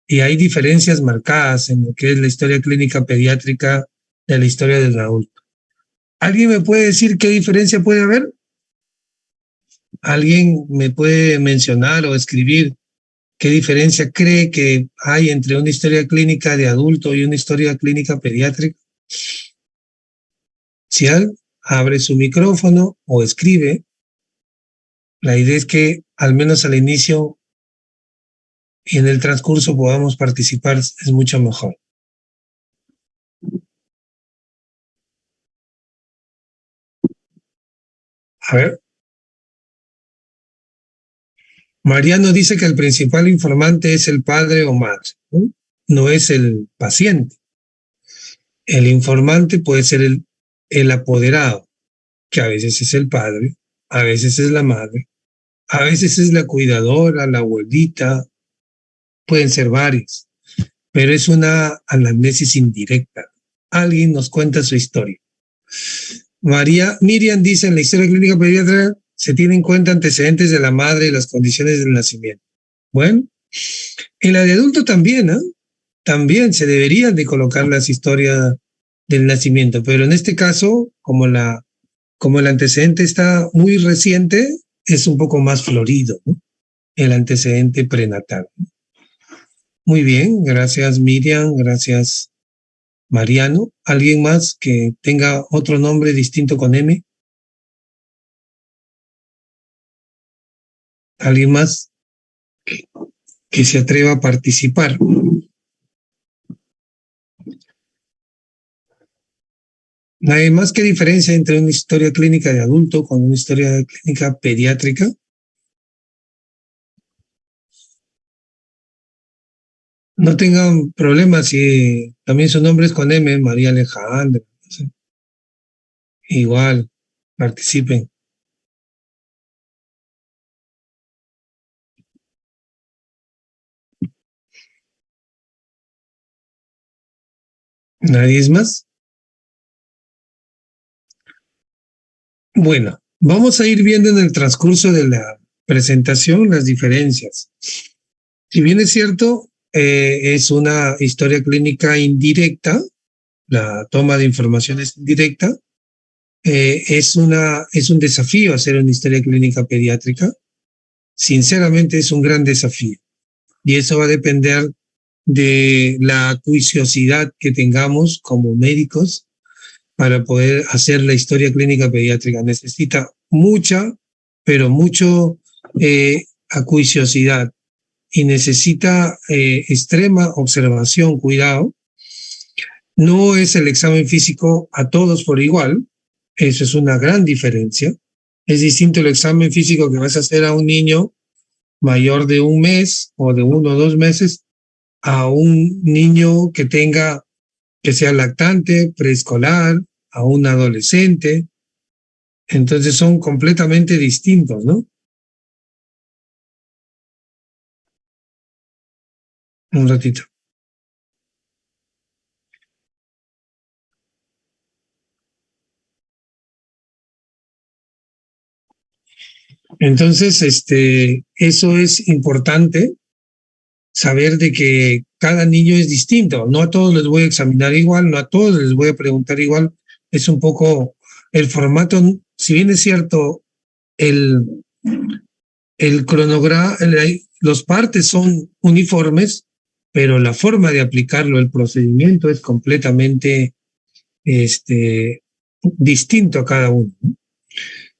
y hay diferencias marcadas en lo que es la historia clínica pediátrica de la historia del adulto. ¿Alguien me puede decir qué diferencia puede haber? ¿Alguien me puede mencionar o escribir qué diferencia cree que hay entre una historia clínica de adulto y una historia clínica pediátrica? Si alguien abre su micrófono o escribe, la idea es que al menos al inicio y en el transcurso podamos participar, es mucho mejor. A ver. Mariano dice que el principal informante es el padre o madre, ¿no? No es el paciente. El informante puede ser el apoderado, que a veces es el padre, a veces es la madre, a veces es la cuidadora, la abuelita, pueden ser varios, pero es una anamnesis indirecta. Alguien nos cuenta su historia. Miriam dice, en la historia clínica pediátrica se tienen en cuenta antecedentes de la madre y las condiciones del nacimiento. Bueno, en la de adulto también, ¿eh? También se deberían de colocar las historias del nacimiento, pero en este caso, como el antecedente está muy reciente, es un poco más florido, ¿no? El antecedente prenatal. Muy bien, gracias Miriam, gracias Mariano. ¿Alguien más que tenga otro nombre distinto con M? ¿Alguien más que se atreva a participar? ¿Nadie más? ¿Qué diferencia entre una historia clínica de adulto con una historia clínica pediátrica? No tengan problemas si también su nombre es con M, María Alejandra. No sé. Igual, participen. ¿Nadie es más? Bueno, vamos a ir viendo en el transcurso de la presentación las diferencias. Si bien es cierto, es una historia clínica indirecta, la toma de información es indirecta, es un desafío hacer una historia clínica pediátrica. Sinceramente es un gran desafío y eso va a depender de la acuiciosidad que tengamos como médicos para poder hacer la historia clínica pediátrica. Necesita mucha, pero mucho acuiciosidad y necesita extrema observación, cuidado. No es el examen físico a todos por igual, eso es una gran diferencia. Es distinto el examen físico que vas a hacer a un niño mayor de 1 mes o de 1 o 2 meses a un niño que sea lactante, preescolar, a un adolescente. Entonces son completamente distintos, ¿no? Un ratito. Entonces, eso es importante, saber de que cada niño es distinto. No a todos les voy a examinar igual, no a todos les voy a preguntar igual. Es un poco el formato, si bien es cierto, el cronograma, los partes son uniformes, pero la forma de aplicarlo, el procedimiento es completamente distinto a cada uno.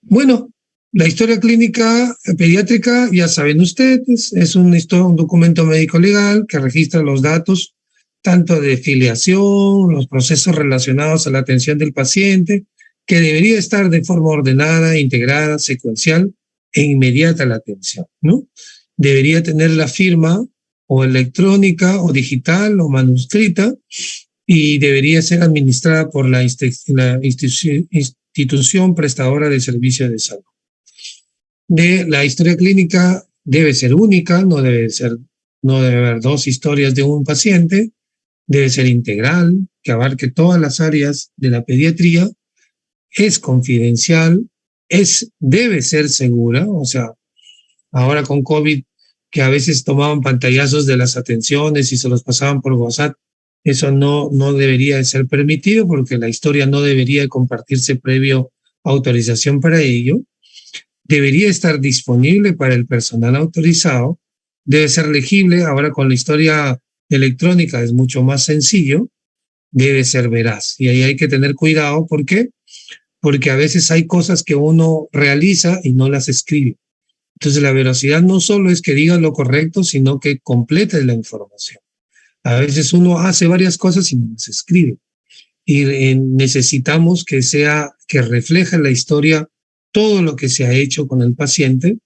Bueno, la historia clínica pediátrica, ya saben ustedes, es un documento médico legal que registra los datos tanto de filiación, los procesos relacionados a la atención del paciente, que debería estar de forma ordenada, integrada, secuencial e inmediata la atención, ¿no? Debería tener la firma o electrónica o digital o manuscrita y debería ser administrada por la institución prestadora de servicio de salud. La historia clínica debe ser única, no debe haber 2 historias de un paciente, debe ser integral, que abarque todas las áreas de la pediatría, es confidencial, debe ser segura, o sea, ahora con COVID que a veces tomaban pantallazos de las atenciones y se los pasaban por WhatsApp. Eso no debería de ser permitido porque la historia no debería de compartirse previo autorización para ello. Debería estar disponible para el personal autorizado. Debe ser legible. Ahora con la historia electrónica es mucho más sencillo. Debe ser veraz. Y ahí hay que tener cuidado. ¿Por qué? Porque a veces hay cosas que uno realiza y no las escribe. Entonces la veracidad no solo es que diga lo correcto, sino que complete la información. A veces uno hace varias cosas y no las escribe. Y necesitamos que refleje la historia todo lo que se ha hecho con el paciente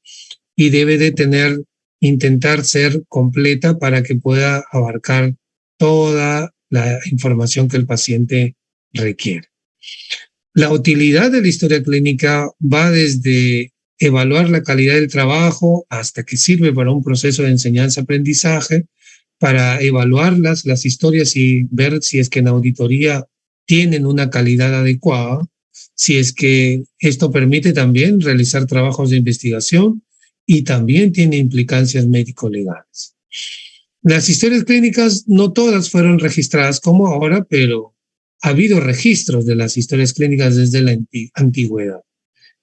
y debe de intentar ser completa para que pueda abarcar toda la información que el paciente requiere. La utilidad de la historia clínica va desde evaluar la calidad del trabajo hasta que sirve para un proceso de enseñanza-aprendizaje, para evaluar las historias y ver si es que en auditoría tienen una calidad adecuada, si es que esto permite también realizar trabajos de investigación y también tiene implicancias médico-legales. Las historias clínicas no todas fueron registradas como ahora, pero ha habido registros de las historias clínicas desde la antigüedad.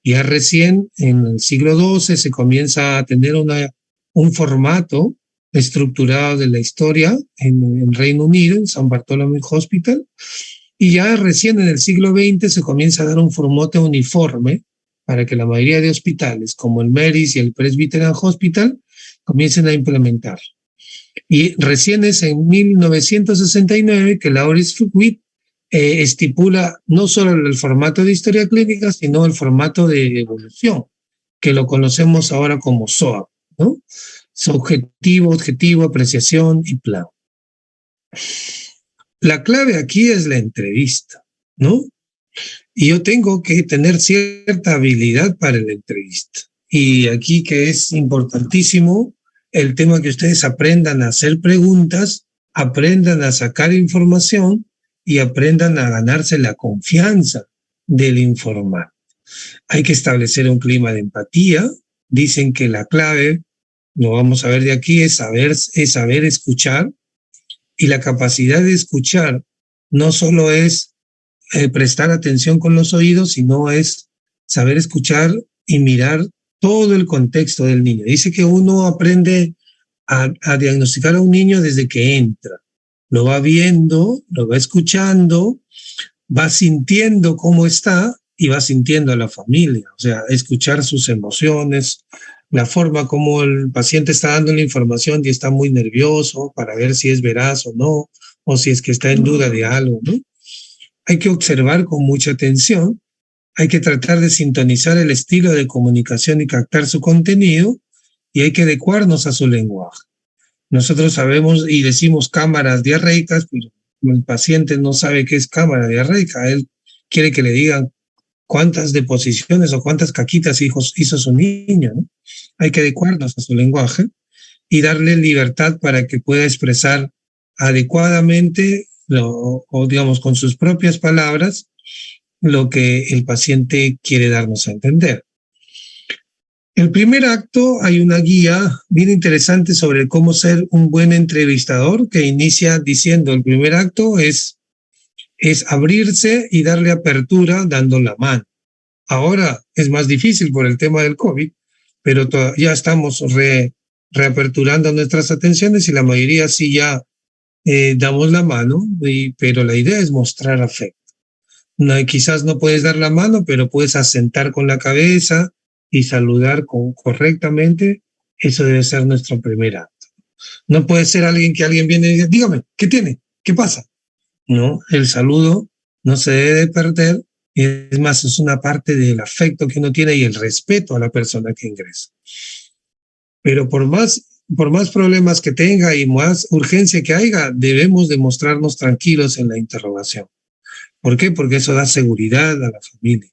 Ya recién en el siglo XII se comienza a tener un formato estructurado de la historia en Reino Unido, en St. Bartholomew Hospital, y ya recién en el siglo XX se comienza a dar un formato uniforme para que la mayoría de hospitales, como el Mary's y el Presbyterian Hospital, comiencen a implementar. Y recién es en 1969 que Lawrence Witt estipula no solo el formato de historia clínica, sino el formato de evolución, que lo conocemos ahora como SOAP, ¿no? Subjetivo, objetivo, apreciación y plan. La clave aquí es la entrevista, ¿no? Y yo tengo que tener cierta habilidad para la entrevista. Y aquí que es importantísimo el tema que ustedes aprendan a hacer preguntas, aprendan a sacar información y aprendan a ganarse la confianza del informante. Hay que establecer un clima de empatía. Dicen que la clave, lo vamos a ver de aquí, es saber escuchar. Y la capacidad de escuchar no solo es prestar atención con los oídos, sino es saber escuchar y mirar todo el contexto del niño. Dice que uno aprende a diagnosticar a un niño desde que entra. Lo va viendo, lo va escuchando, va sintiendo cómo está y va sintiendo a la familia. O sea, escuchar sus emociones, la forma como el paciente está dando la información y está muy nervioso para ver si es veraz o no, o si es que está en duda de algo, ¿no? Hay que observar con mucha atención, hay que tratar de sintonizar el estilo de comunicación y captar su contenido, y hay que adecuarnos a su lenguaje. Nosotros sabemos y decimos cámaras diarreicas, pero el paciente no sabe qué es cámara diarreica. Él quiere que le digan cuántas deposiciones o cuántas caquitas hizo su niño, ¿no? Hay que adecuarnos a su lenguaje y darle libertad para que pueda expresar adecuadamente o digamos con sus propias palabras lo que el paciente quiere darnos a entender. El primer acto hay una guía bien interesante sobre cómo ser un buen entrevistador que inicia diciendo el primer acto es abrirse y darle apertura dando la mano. Ahora es más difícil por el tema del COVID, pero ya estamos reaperturando nuestras atenciones y la mayoría sí ya damos la mano, pero la idea es mostrar afecto. No, quizás no puedes dar la mano, pero puedes asentar con la cabeza y saludar correctamente. Eso debe ser nuestro primer acto. No puede ser alguien viene y dice, dígame, ¿qué tiene? ¿Qué pasa? No, el saludo no se debe perder. Es más, es una parte del afecto que uno tiene y el respeto a la persona que ingresa. Pero por más problemas que tenga y más urgencia que haya, debemos demostrarnos tranquilos en la interrogación. ¿Por qué? Porque eso da seguridad a la familia.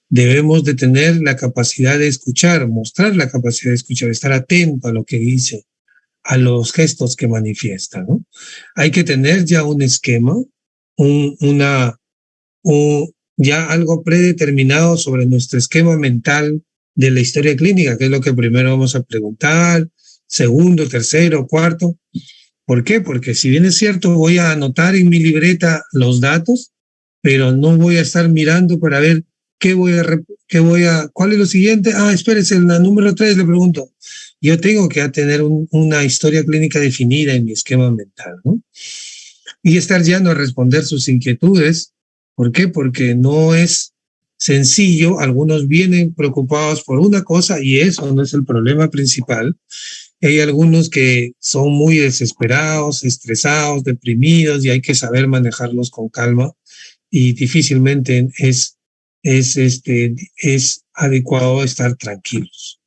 Debemos de tener la capacidad de escuchar, mostrar la capacidad de escuchar, estar atento a lo que dice, a los gestos que manifiesta, ¿no? Hay que tener ya un esquema, ya algo predeterminado sobre nuestro esquema mental de la historia clínica, que es lo que primero vamos a preguntar, segundo, tercero, cuarto. ¿Por qué? Porque si bien es cierto, voy a anotar en mi libreta los datos, pero no voy a estar mirando para ver ¿cuál es lo siguiente? Espérese, la número 3 le pregunto. Yo tengo que tener una historia clínica definida en mi esquema mental, ¿no? Y estar llano a responder sus inquietudes. ¿Por qué? Porque no es sencillo. Algunos vienen preocupados por una cosa y eso no es el problema principal. Hay algunos que son muy desesperados, estresados, deprimidos y hay que saber manejarlos con calma y difícilmente es adecuado estar tranquilos.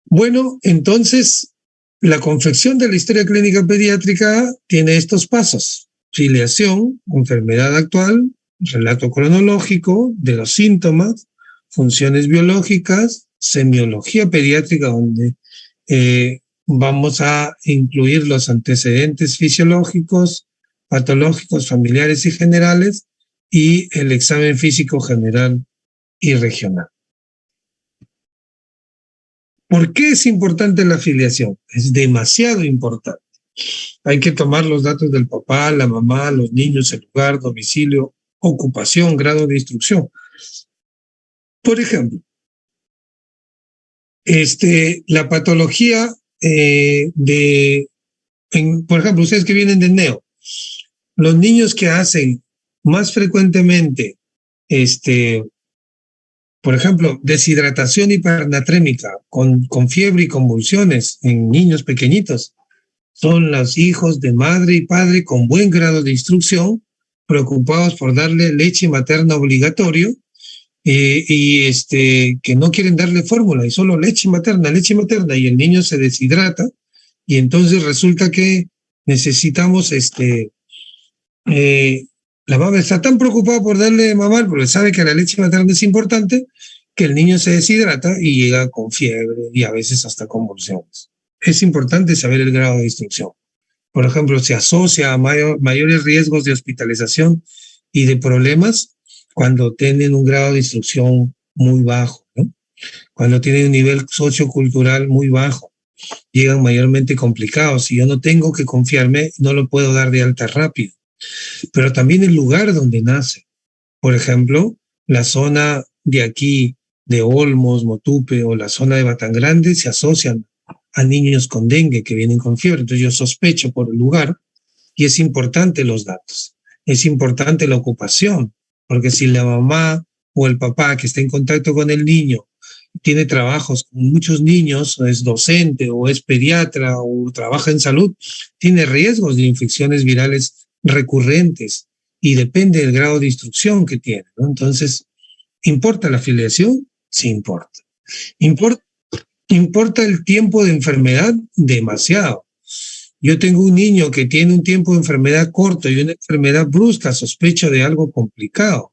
Bueno, entonces la confección de la historia clínica pediátrica tiene estos pasos: filiación, enfermedad actual, relato cronológico de los síntomas, funciones biológicas, semiología pediátrica, donde vamos a incluir los antecedentes fisiológicos, patológicos, familiares y generales, y el examen físico general y regional. ¿Por qué es importante la filiación? Es demasiado importante. Hay que tomar los datos del papá, la mamá, los niños, el lugar, domicilio, ocupación, grado de instrucción. Por ejemplo, la patología por ejemplo, ustedes que vienen de NEO, los niños que hacen más frecuentemente, por ejemplo, deshidratación hipernatrémica con fiebre y convulsiones en niños pequeñitos, son los hijos de madre y padre con buen grado de instrucción, preocupados por darle leche materna obligatorio que no quieren darle fórmula y solo leche materna, y el niño se deshidrata y entonces resulta que necesitamos la mamá está tan preocupada por darle de mamar porque sabe que la leche materna es importante que el niño se deshidrata y llega con fiebre y a veces hasta convulsiones. Es importante saber el grado de instrucción. Por ejemplo, se asocia a mayores riesgos de hospitalización y de problemas cuando tienen un grado de instrucción muy bajo, ¿no? Cuando tienen un nivel sociocultural muy bajo, llegan mayormente complicados. Si yo no tengo que confiarme, no lo puedo dar de alta rápido. Pero también el lugar donde nace. Por ejemplo, la zona de aquí, de Olmos, Motupe o la zona de Batangrande se asocian a niños con dengue que vienen con fiebre. Entonces yo sospecho por el lugar y es importante los datos. Es importante la ocupación, porque si la mamá o el papá que está en contacto con el niño tiene trabajos con muchos niños, o es docente o es pediatra o trabaja en salud, tiene riesgos de infecciones virales recurrentes y depende del grado de instrucción que tiene, ¿no? Entonces, ¿importa la afiliación? Sí importa. ¿Importa el tiempo de enfermedad? Demasiado. Yo tengo un niño que tiene un tiempo de enfermedad corto y una enfermedad brusca, sospecho de algo complicado.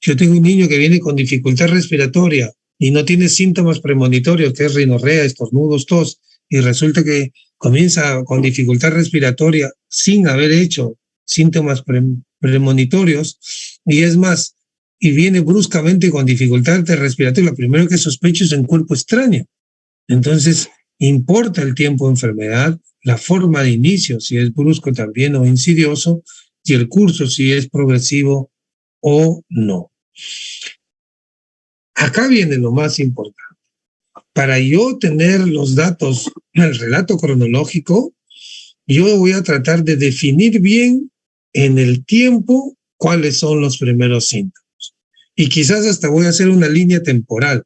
Yo tengo un niño que viene con dificultad respiratoria y no tiene síntomas premonitorios, que es rinorrea, estornudos, tos, y resulta que comienza con dificultad respiratoria sin haber hecho síntomas premonitorios, y es más, y viene bruscamente con dificultad respiratoria, lo primero que sospecho es un cuerpo extraño. Entonces, importa el tiempo de enfermedad, la forma de inicio, si es brusco también o insidioso, y el curso, si es progresivo o no. Acá viene lo más importante. Para yo tener los datos, el relato cronológico, yo voy a tratar de definir bien en el tiempo cuáles son los primeros síntomas. Y quizás hasta voy a hacer una línea temporal.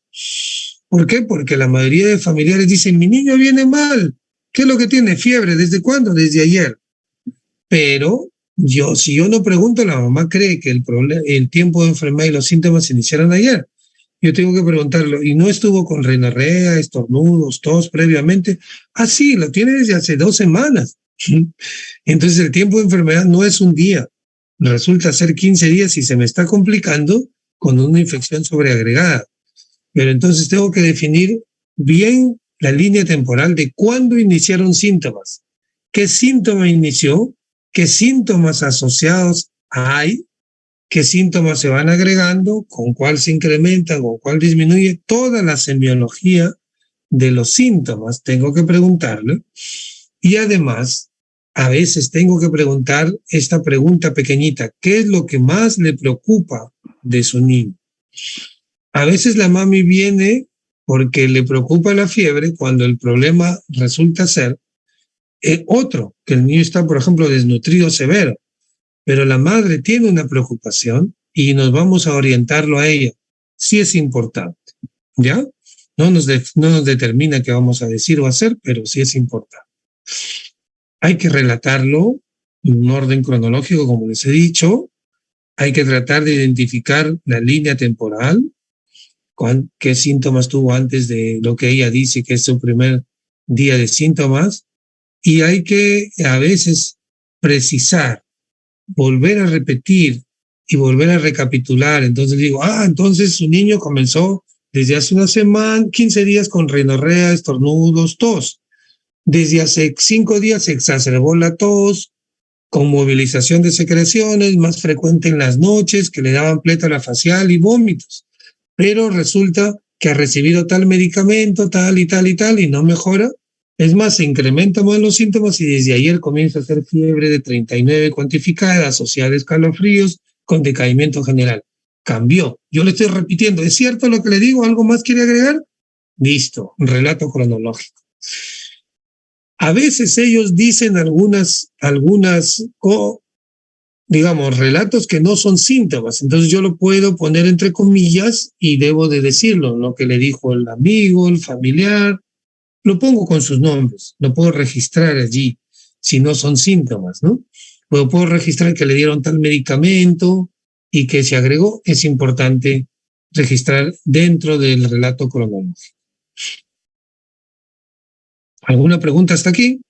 ¿Por qué? Porque la mayoría de familiares dicen, mi niño viene mal. ¿Qué es lo que tiene? Fiebre. ¿Desde cuándo? Desde ayer. Pero si yo no pregunto, la mamá cree que el tiempo de enfermedad y los síntomas se iniciaron ayer. Yo tengo que preguntarlo, ¿y no estuvo con rinorrea, estornudos, tos previamente? Sí, lo tiene desde hace 2 semanas. Entonces el tiempo de enfermedad no es un día, resulta ser 15 días y se me está complicando con una infección sobreagregada. Pero entonces tengo que definir bien la línea temporal de cuándo iniciaron síntomas, qué síntoma inició, qué síntomas asociados hay, qué síntomas se van agregando, con cuál se incrementa, con cuál disminuye, toda la semiología de los síntomas tengo que preguntarle, y además a veces tengo que preguntar esta pregunta pequeñita: ¿qué es lo que más le preocupa de su niño? A veces la mami viene porque le preocupa la fiebre, cuando el problema resulta ser otro, que el niño está, por ejemplo, desnutrido severo, pero la madre tiene una preocupación y nos vamos a orientarlo a ella. Sí es importante, ¿ya? No nos determina qué vamos a decir o hacer, pero sí es importante. Hay que relatarlo en un orden cronológico, como les he dicho. Hay que tratar de identificar la línea temporal, qué síntomas tuvo antes de lo que ella dice que es su primer día de síntomas, y hay que a veces precisar, volver a repetir y volver a recapitular. Entonces digo, entonces su niño comenzó desde hace una semana, 15 días con rinorrea, estornudos, tos. Desde hace 5 días se exacerbó la tos, con movilización de secreciones, más frecuente en las noches, que le daban plétora facial y vómitos. Pero resulta que ha recibido tal medicamento, tal y tal y tal, y no mejora. Es más, se incrementan más los síntomas y desde ayer comienza a hacer fiebre de 39 cuantificada, asociada a escalofríos, con decaimiento general. Cambió. Yo le estoy repitiendo, ¿es cierto lo que le digo? ¿Algo más quiere agregar? Listo, relato cronológico. A veces ellos dicen digamos, relatos que no son síntomas. Entonces yo lo puedo poner entre comillas y debo de decirlo, lo que le dijo el amigo, el familiar, lo pongo con sus nombres, lo puedo registrar allí, si no son síntomas, ¿no? Puedo registrar que le dieron tal medicamento y que se agregó. Es importante registrar dentro del relato cronológico. ¿Alguna pregunta hasta aquí?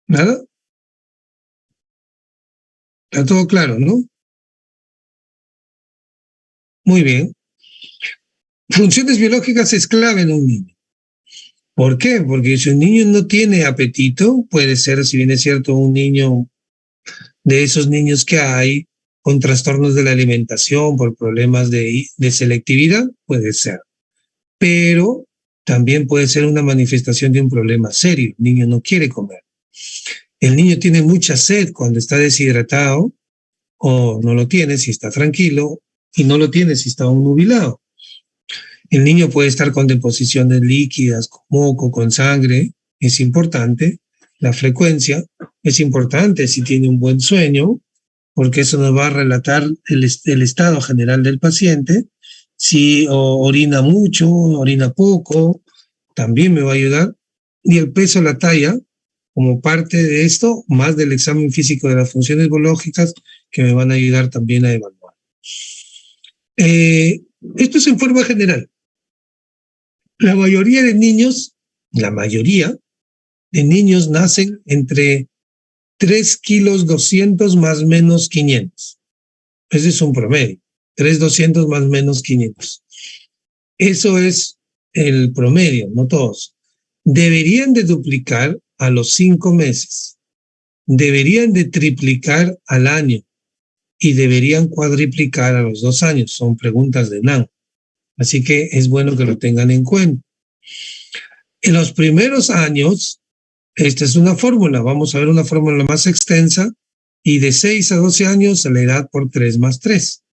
¿Nada? Está todo claro, ¿no? Muy bien. Funciones biológicas es clave en un niño. ¿Por qué? Porque si un niño no tiene apetito, puede ser, si bien es cierto, un niño de esos niños que hay con trastornos de la alimentación por problemas de selectividad, puede ser. Pero también puede ser una manifestación de un problema serio. El niño no quiere comer. El niño tiene mucha sed cuando está deshidratado, o no lo tiene si está tranquilo, y no lo tiene si está nubilado. El niño puede estar con deposiciones líquidas, con moco, con sangre. Es importante. La frecuencia es importante si tiene un buen sueño, porque eso nos va a relatar el estado general del paciente. Si orina mucho, orina poco, también me va a ayudar. Y el peso, la talla, como parte de esto, más del examen físico de las funciones biológicas, que me van a ayudar también a evaluar. Esto es en forma general. La mayoría de niños nacen entre 3 kilos 200 más menos 500. Ese es un promedio. 3,200 más menos 500. Eso es el promedio, no todos. Deberían de duplicar a los 5 meses. Deberían de triplicar al año. Y deberían cuadriplicar a los 2 años. Son preguntas de NAN. Así que es bueno que lo tengan en cuenta. En los primeros años, esta es una fórmula. Vamos a ver una fórmula más extensa. Y de 6 a 12 años, la edad por 3 más 3.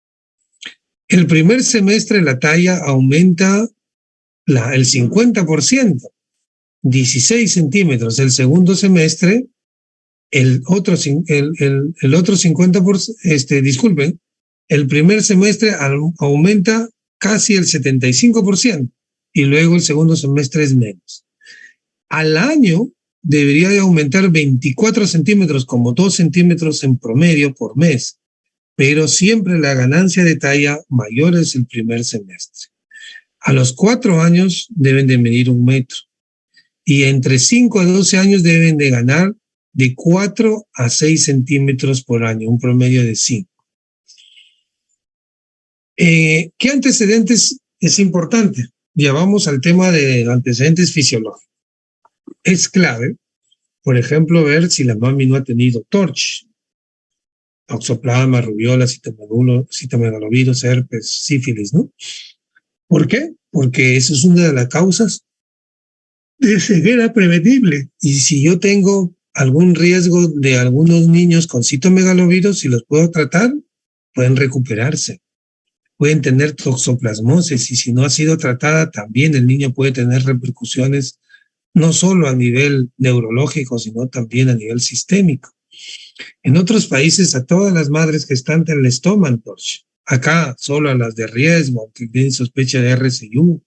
El primer semestre la talla aumenta el 50%, 16 centímetros. El segundo semestre, el otro 50%, disculpen, el primer semestre aumenta casi el 75% y luego el segundo semestre es menos. Al año debería de aumentar 24 centímetros, como 2 centímetros en promedio por mes, pero siempre la ganancia de talla mayor es el primer semestre. A los 4 años deben de medir 1 metro y entre 5 a 12 años deben de ganar de 4 a 6 centímetros por año, un promedio de 5. ¿Qué antecedentes es importante? Ya vamos al tema de antecedentes fisiológicos. Es clave, por ejemplo, ver si la mami no ha tenido TORCH, toxoplasma, rubiola, citomegalovirus, herpes, sífilis, ¿no? ¿Por qué? Porque eso es una de las causas de ceguera prevenible. Y si yo tengo algún riesgo de algunos niños con citomegalovirus, si los puedo tratar, pueden recuperarse, pueden tener toxoplasmosis, y si no ha sido tratada, también el niño puede tener repercusiones no solo a nivel neurológico, sino también a nivel sistémico. En otros países, a todas las madres gestantes les toman torch. Acá, solo a las de riesgo, que tienen sospecha de RCU.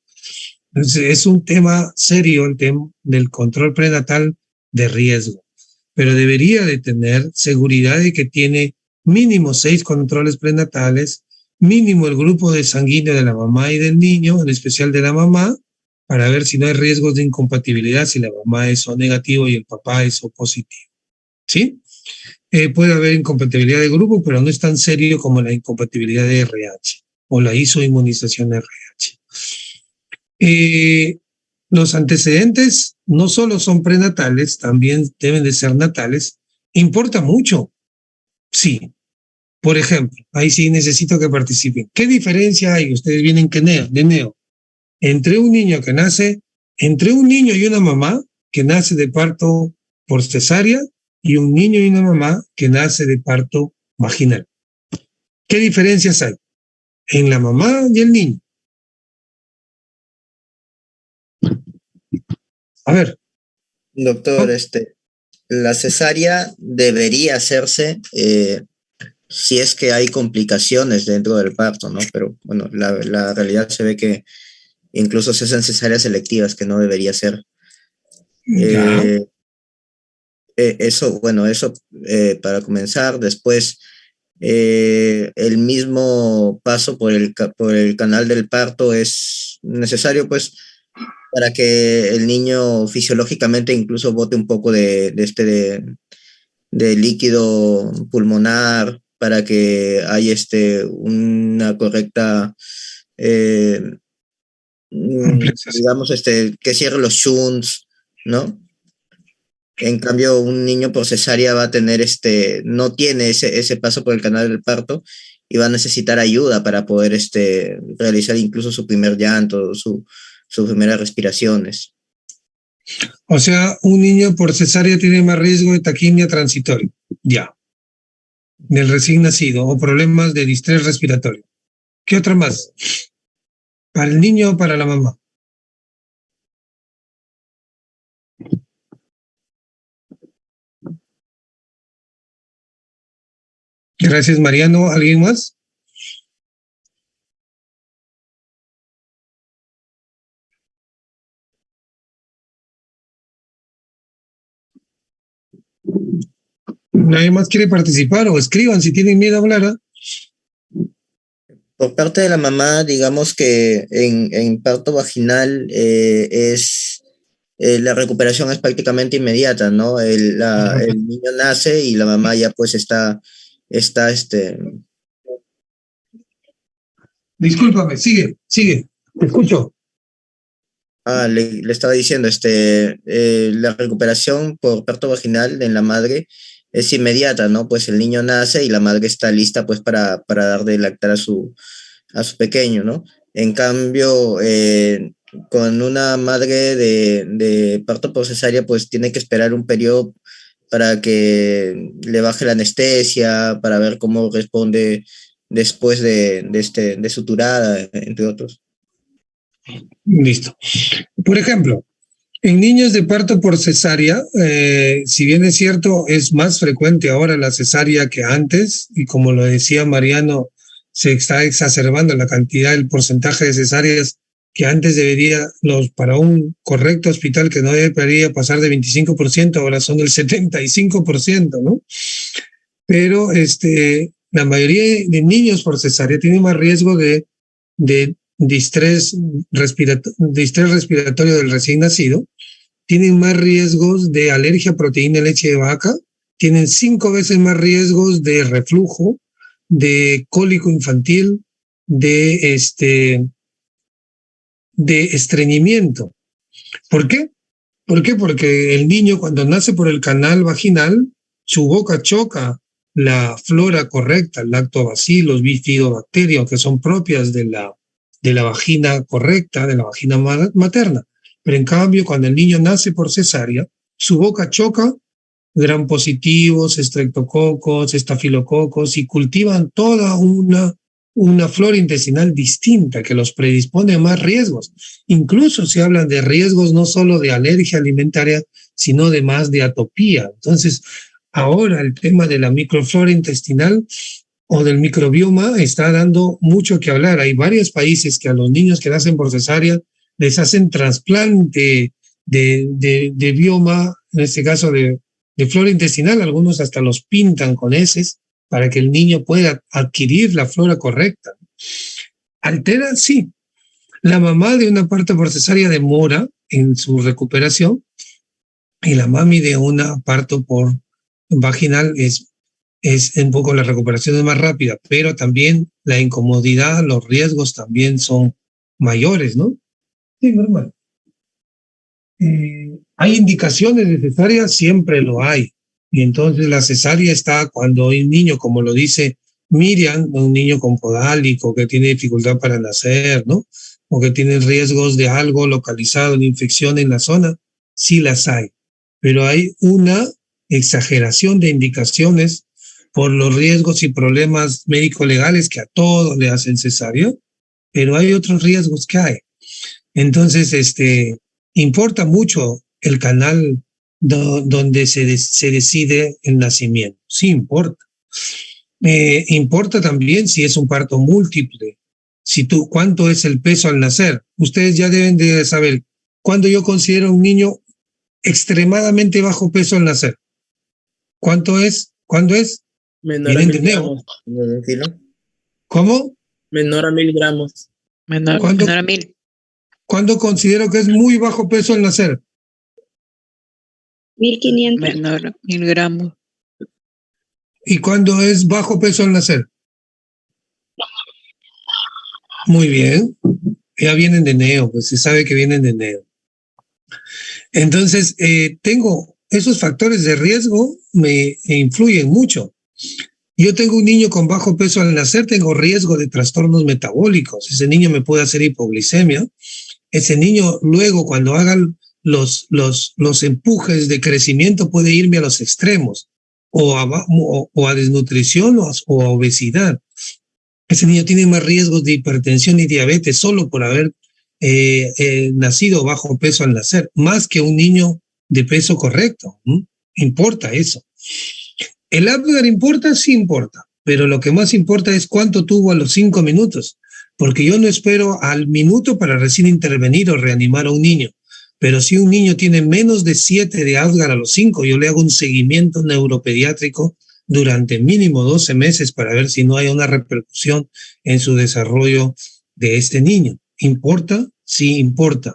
Entonces, es un tema serio el tema del control prenatal de riesgo, pero debería de tener seguridad de que tiene mínimo 6 controles prenatales, mínimo el grupo de sanguíneo de la mamá y del niño, en especial de la mamá, para ver si no hay riesgos de incompatibilidad, si la mamá es O negativo y el papá es O positivo. ¿Sí? Puede haber incompatibilidad de grupo, pero no es tan serio como la incompatibilidad de RH o la isoinmunización RH. Los antecedentes no solo son prenatales, también deben de ser natales. ¿Importa mucho? Sí. Por ejemplo, ahí sí necesito que participen. ¿Qué diferencia hay? Ustedes vienen de Neo, entre un niño que nace, entre un niño y una mamá que nace de parto por cesárea y un niño y una mamá que nace de parto vaginal. ¿Qué diferencias hay en la mamá y el niño? A ver. Doctor, la cesárea debería hacerse si es que hay complicaciones dentro del parto, ¿no? Pero bueno, la realidad se ve que incluso se hacen cesáreas selectivas, que no debería ser. Eso, bueno, eso para comenzar. Después, el mismo paso por por el canal del parto es necesario, pues, para que el niño fisiológicamente incluso bote un poco de líquido pulmonar, para que haya una correcta, digamos, que cierre los shunts, ¿no? En cambio, un niño por cesárea va a tener no tiene ese paso por el canal del parto y va a necesitar ayuda para poder realizar incluso su primer llanto, sus primeras respiraciones. O sea, un niño por cesárea tiene más riesgo de taquimia transitoria, ya, del recién nacido, o problemas de distrés respiratorio. ¿Qué otra más? ¿Para el niño o para la mamá? Gracias, Mariano. ¿Alguien más? ¿Nadie más quiere participar? O escriban si tienen miedo a hablar. Por parte de la mamá, digamos que en parto vaginal la recuperación es prácticamente inmediata, ¿no? El niño nace y la mamá ya pues está. Discúlpame, sigue, te escucho. Le estaba diciendo, la recuperación por parto vaginal en la madre es inmediata, ¿no? Pues el niño nace y la madre está lista pues para dar de lactar a su pequeño, ¿no? En cambio, con una madre de parto por cesárea, pues tiene que esperar un periodo para que le baje la anestesia, para ver cómo responde después de suturada, entre otros. Listo. Por ejemplo, en niños de parto por cesárea, si bien es cierto, es más frecuente ahora la cesárea que antes, y como lo decía Mariano, se está exacerbando la cantidad, el porcentaje de cesáreas que antes debería, para un correcto hospital que no debería pasar de 25%, ahora son del 75%, ¿no? Pero la mayoría de niños por cesárea tienen más riesgo de distrés respiratorio del recién nacido, tienen más riesgos de alergia a proteína de leche de vaca, tienen 5 veces más riesgos de reflujo, de cólico infantil, de estreñimiento. ¿Por qué? ¿Por qué? Porque el niño cuando nace por el canal vaginal, su boca choca la flora correcta, lactobacillus, bifidobacterias, que son propias de la de la vagina correcta, de la vagina materna. Pero en cambio, cuando el niño nace por cesárea, su boca choca gram positivos, estreptococos, estafilococos y cultivan toda una flora intestinal distinta que los predispone a más riesgos. Incluso se hablan de riesgos no solo de alergia alimentaria, sino de más de atopía. Entonces, ahora el tema de la microflora intestinal o del microbioma está dando mucho que hablar. Hay varios países que a los niños que nacen por cesárea les hacen trasplante de bioma, en este caso de flora intestinal, algunos hasta los pintan con heces para que el niño pueda adquirir la flora correcta. Altera, sí. La mamá de una parto por cesárea demora en su recuperación y la mami de una parto por vaginal es un poco, la recuperación es más rápida, pero también la incomodidad, los riesgos también son mayores, ¿no? Sí, normal. ¿Hay indicaciones necesarias? Siempre lo hay. Y entonces la cesárea está cuando hay un niño, como lo dice Miriam, un niño con podálico que tiene dificultad para nacer, ¿no? O que tiene riesgos de algo localizado, de infección en la zona, sí las hay. Pero hay una exageración de indicaciones por los riesgos y problemas médico-legales que a todos le hacen cesárea, pero hay otros riesgos que hay. Entonces, importa mucho el canal donde se decide el nacimiento. Sí, importa. Importa también si es un parto múltiple, cuánto es el peso al nacer. Ustedes ya deben de saber cuándo yo considero un niño extremadamente bajo peso al nacer. ¿Cuánto es? ¿Cuándo es? Menor a 1000 gramos. ¿Cómo? Menor a 1000 gramos. Menor a 1000. ¿Cuándo considero que es muy bajo peso al nacer? 1500. Menor a 1000 gramos. ¿Y cuándo es bajo peso al nacer? Muy bien. Ya vienen de neo, pues se sabe que vienen de neo. Entonces, tengo esos factores de riesgo, me influyen mucho. Yo tengo un niño con bajo peso al nacer, tengo riesgo de trastornos metabólicos. Ese niño me puede hacer hipoglicemia. Ese niño luego, cuando hagan los empujes de crecimiento, puede irme a los extremos, o a desnutrición o a obesidad. Ese niño tiene más riesgos de hipertensión y diabetes solo por haber nacido bajo peso al nacer, más que un niño de peso correcto. Importa eso. ¿El Apgar importa? Sí importa, pero lo que más importa es cuánto tuvo a los 5 minutos, porque yo no espero al minuto para recién intervenir o reanimar a un niño, pero si un niño tiene menos de 7 de Apgar a los 5, yo le hago un seguimiento neuropediátrico durante mínimo 12 meses para ver si no hay una repercusión en su desarrollo de este niño. ¿Importa? Sí, importa.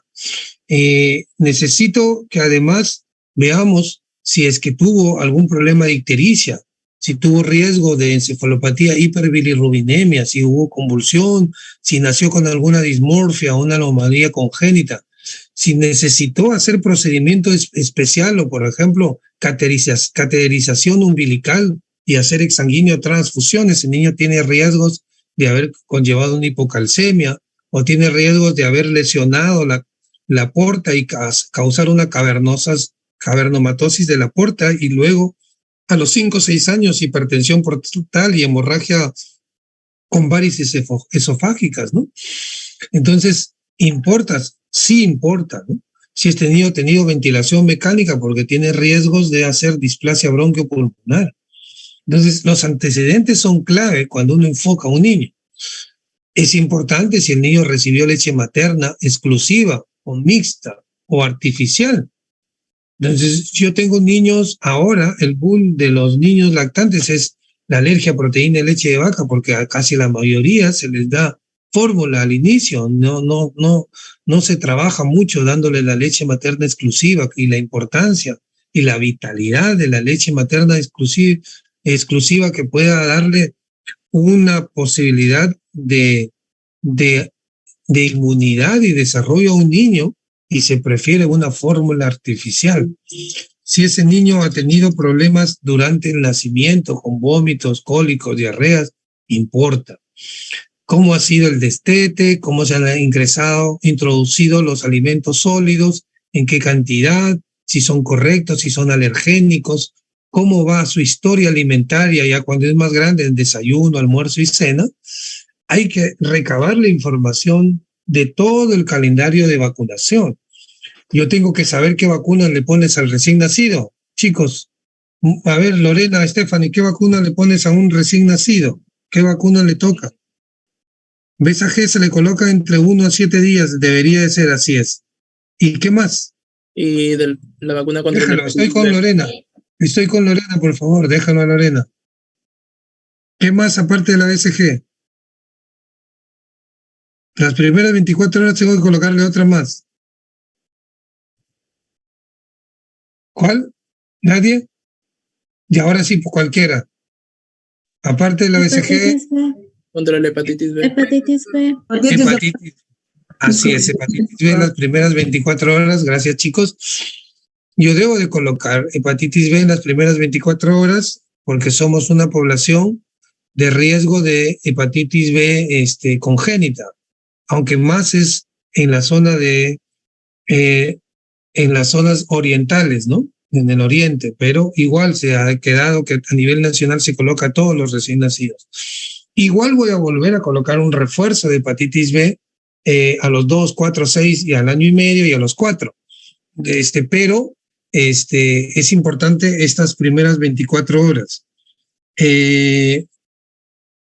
Necesito que además veamos si es que tuvo algún problema de ictericia, si tuvo riesgo de encefalopatía hiperbilirrubinemia, si hubo convulsión, si nació con alguna dismorfia o una anomalía congénita, si necesitó hacer procedimiento especial o, por ejemplo, cateterización umbilical y hacer exsanguíneo transfusión. Ese niño tiene riesgos de haber conllevado una hipocalcemia o tiene riesgos de haber lesionado la aorta y causar una cavernomatosis de la aorta y luego a los 5 o 6 años hipertensión portal y hemorragia con varices esofágicas, ¿no? Entonces, ¿importa? Sí importa, ¿no? Si este niño ha tenido ventilación mecánica porque tiene riesgos de hacer displasia bronquiopulmonar. Entonces, los antecedentes son clave cuando uno enfoca a un niño. Es importante si el niño recibió leche materna exclusiva o mixta o artificial. Entonces, yo tengo niños ahora, el boom de los niños lactantes es la alergia a proteína de leche de vaca, porque a casi la mayoría se les da fórmula al inicio, no se trabaja mucho dándole la leche materna exclusiva y la importancia y la vitalidad de la leche materna exclusiva que pueda darle una posibilidad de inmunidad y desarrollo a un niño, y se prefiere una fórmula artificial. Si ese niño ha tenido problemas durante el nacimiento con vómitos, cólicos, diarreas, importa. cómo ha sido el destete, cómo se han introducido los alimentos sólidos, en qué cantidad, si son correctos, si son alergénicos, cómo va su historia alimentaria ya cuando es más grande, en desayuno, almuerzo y cena. Hay que recabar la información de todo el calendario de vacunación. Yo tengo que saber qué vacunas le pones al recién nacido. Chicos, a ver, Lorena, Stephanie, ¿qué vacuna le pones a un recién nacido? ¿Qué vacuna le toca? BCG se le coloca entre 1 a 7 días, debería de ser, así es. ¿Y qué más? Y la vacuna contra Déjalo, estoy con Lorena. Estoy con Lorena, por favor, déjalo a Lorena. ¿Qué más aparte de la BCG? Las primeras 24 horas tengo que colocarle otra más. ¿Cuál? ¿Nadie? Y ahora sí, cualquiera. Aparte de la BCG. Contra la hepatitis B. Hepatitis B. Hepatitis. Así es, hepatitis B en las primeras 24 horas. Gracias, chicos. Yo debo de colocar hepatitis B en las primeras 24 horas porque somos una población de riesgo de hepatitis B congénita, aunque más es en la zona en las zonas orientales, ¿no? En el oriente, pero igual se ha quedado que a nivel nacional se coloca a todos los recién nacidos. Igual voy a volver a colocar un refuerzo de hepatitis B a los 2, 4, 6 y al año y medio y a los 4. Pero es importante estas primeras 24 horas.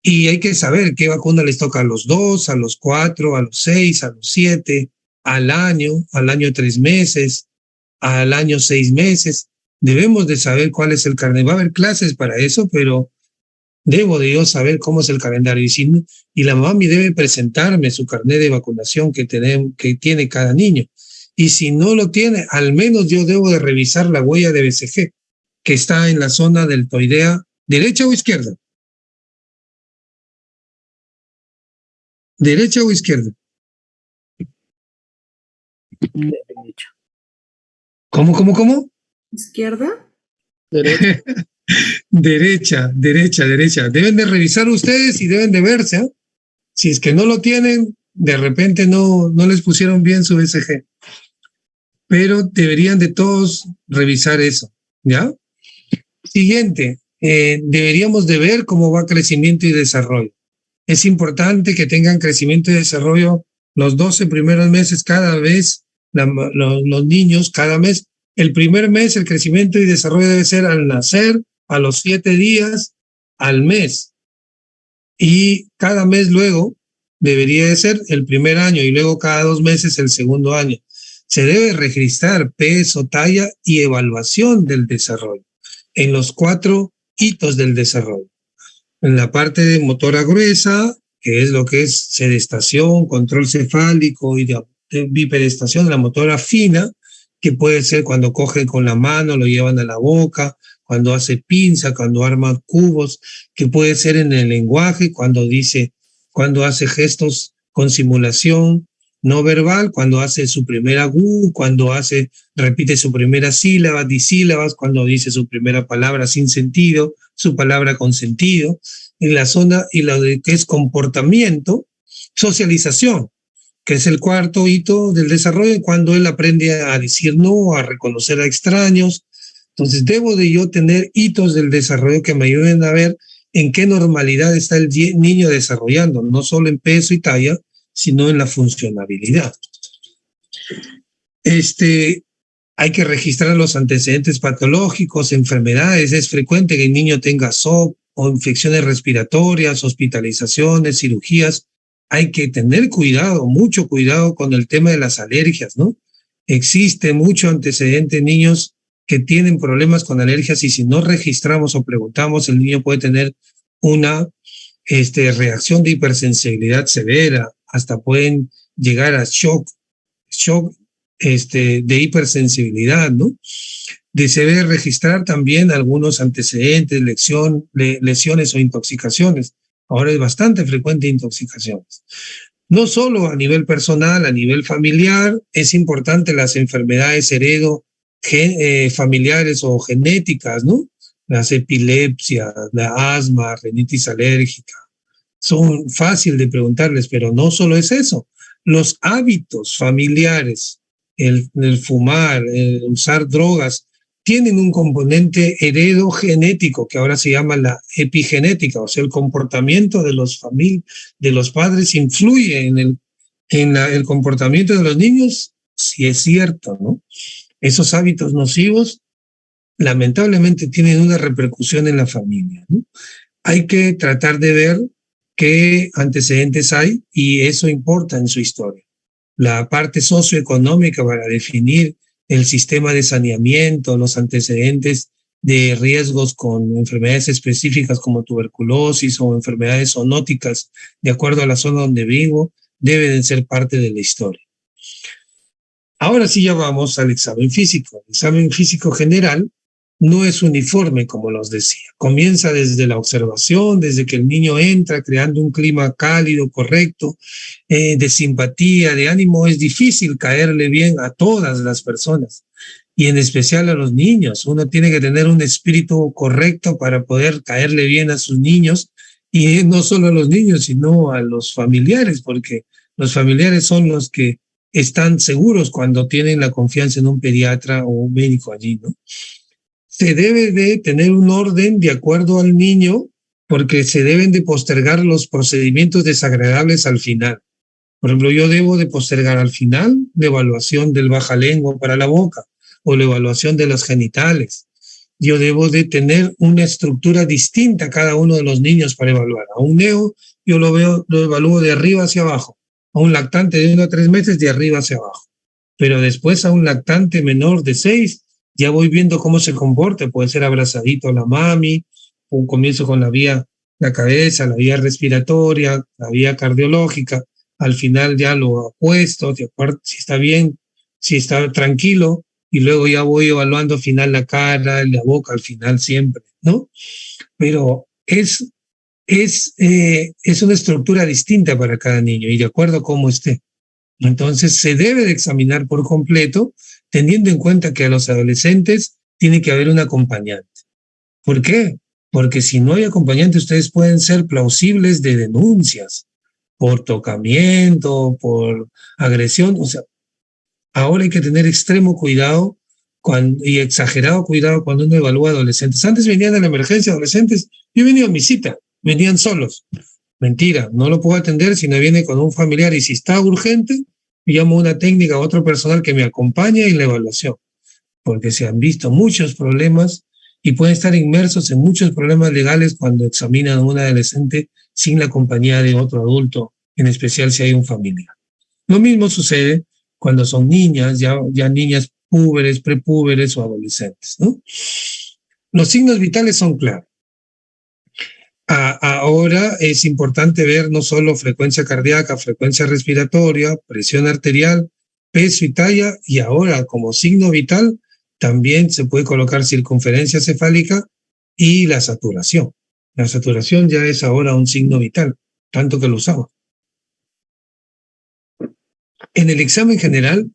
Y hay que saber qué vacuna les toca a los 2, a los 4, a los 6, a los 7, al año 3 meses, al año 6 meses. Debemos de saber cuál es el calendario. Va a haber clases para eso, pero debo de yo saber cómo es el calendario. Y la mami debe presentarme su carnet de vacunación que tiene cada niño. Y si no lo tiene, al menos yo debo de revisar la huella de BCG, que está en la zona deltoidea, ¿derecha o izquierda? ¿Derecha o izquierda? Derecha. ¿Cómo? ¿Izquierda? Derecha. Derecha. Deben de revisar ustedes y deben de verse, ¿eh? Si es que no lo tienen, de repente no les pusieron bien su BCG. Pero deberían de todos revisar eso, ¿ya? Siguiente, deberíamos de ver cómo va crecimiento y desarrollo. Es importante que tengan crecimiento y desarrollo los 12 primeros meses cada vez, los niños cada mes. El primer mes el crecimiento y desarrollo debe ser al nacer, a los 7 días, al mes. Y cada mes luego debería de ser el primer año y luego cada 2 meses el segundo año. Se debe registrar peso, talla y evaluación del desarrollo en los 4 hitos del desarrollo. En la parte de motora gruesa, que es lo que es sedestación, control cefálico y de biperestación, la motora fina, que puede ser cuando cogen con la mano, lo llevan a la boca, cuando hace pinza, cuando arma cubos, que puede ser en el lenguaje, cuando hace gestos con simulación no verbal, cuando hace su primera gu, cuando repite su primera sílaba, disílabas, cuando dice su primera palabra sin sentido, su palabra con sentido, en la zona y lo de que es comportamiento, socialización, que es el cuarto hito del desarrollo, cuando él aprende a decir no, a reconocer a extraños. Entonces debo de yo tener hitos del desarrollo que me ayuden a ver en qué normalidad está el niño desarrollando, no solo en peso y talla, sino en la funcionabilidad. Hay que registrar los antecedentes patológicos, enfermedades. Es frecuente que el niño tenga SOP o infecciones respiratorias, hospitalizaciones, cirugías. Hay que tener cuidado, mucho cuidado con el tema de las alergias, ¿no? Existe mucho antecedente en niños que tienen problemas con alergias y si no registramos o preguntamos, el niño puede tener una reacción de hipersensibilidad severa, hasta pueden llegar a shock de hipersensibilidad, ¿no? Se debe registrar también algunos antecedentes, lesiones o intoxicaciones. Ahora es bastante frecuente intoxicaciones. No solo a nivel personal, a nivel familiar, es importante las enfermedades familiares o genéticas, ¿no? Las epilepsias, la asma, rinitis alérgica, son fácil de preguntarles, pero no solo es eso. Los hábitos familiares, el fumar, el usar drogas, tienen un componente heredogenético que ahora se llama la epigenética, o sea, el comportamiento de los padres influye el comportamiento de los niños, sí es cierto, ¿no? Esos hábitos nocivos lamentablemente tienen una repercusión en la familia, ¿no? Hay que tratar de ver qué antecedentes hay y eso importa en su historia. La parte socioeconómica para definir el sistema de saneamiento, los antecedentes de riesgos con enfermedades específicas como tuberculosis o enfermedades zoonóticas, de acuerdo a la zona donde vivo, deben ser parte de la historia. Ahora sí ya vamos al examen físico. El examen físico general no es uniforme, como los decía. Comienza desde la observación, desde que el niño entra, creando un clima cálido, correcto, de simpatía, de ánimo. Es difícil caerle bien a todas las personas y en especial a los niños. Uno tiene que tener un espíritu correcto para poder caerle bien a sus niños y no solo a los niños, sino a los familiares, porque los familiares son los que están seguros cuando tienen la confianza en un pediatra o un médico allí, ¿no? Se debe de tener un orden de acuerdo al niño porque se deben de postergar los procedimientos desagradables al final. Por ejemplo, yo debo de postergar al final la evaluación del baja lengua para la boca o la evaluación de los genitales. Yo debo de tener una estructura distinta a cada uno de los niños para evaluar. A un neo yo lo evalúo de arriba hacia abajo. A un lactante de 1 a 3 meses de arriba hacia abajo. Pero después a un lactante menor de 6 ya voy viendo cómo se comporta, puede ser abrazadito a la mami, un comienzo con la cabeza, la vía respiratoria, la vía cardiológica, al final ya lo apuesto, de acuerdo, si está bien, si está tranquilo, y luego ya voy evaluando al final la cara, la boca, al final siempre, ¿no? Pero es una estructura distinta para cada niño y de acuerdo a cómo esté. Entonces se debe de examinar por completo, teniendo en cuenta que a los adolescentes tiene que haber un acompañante. ¿Por qué? Porque si no hay acompañante, ustedes pueden ser plausibles de denuncias por tocamiento, por agresión. O sea, ahora hay que tener extremo cuidado y exagerado cuidado cuando uno evalúa adolescentes. Antes venían a la emergencia adolescentes, yo venía a mi cita, venían solos. Mentira, no lo puedo atender si no viene con un familiar y si está urgente, llamo a una técnica o otro personal que me acompañe en la evaluación, porque se han visto muchos problemas y pueden estar inmersos en muchos problemas legales cuando examinan a un adolescente sin la compañía de otro adulto, en especial si hay un familiar. Lo mismo sucede cuando son niñas, ya niñas púberes, prepúberes o adolescentes, ¿no? Los signos vitales son claros. Ahora es importante ver no solo frecuencia cardíaca, frecuencia respiratoria, presión arterial, peso y talla, y ahora como signo vital también se puede colocar circunferencia cefálica y la saturación. La saturación ya es ahora un signo vital, tanto que lo usamos. En el examen general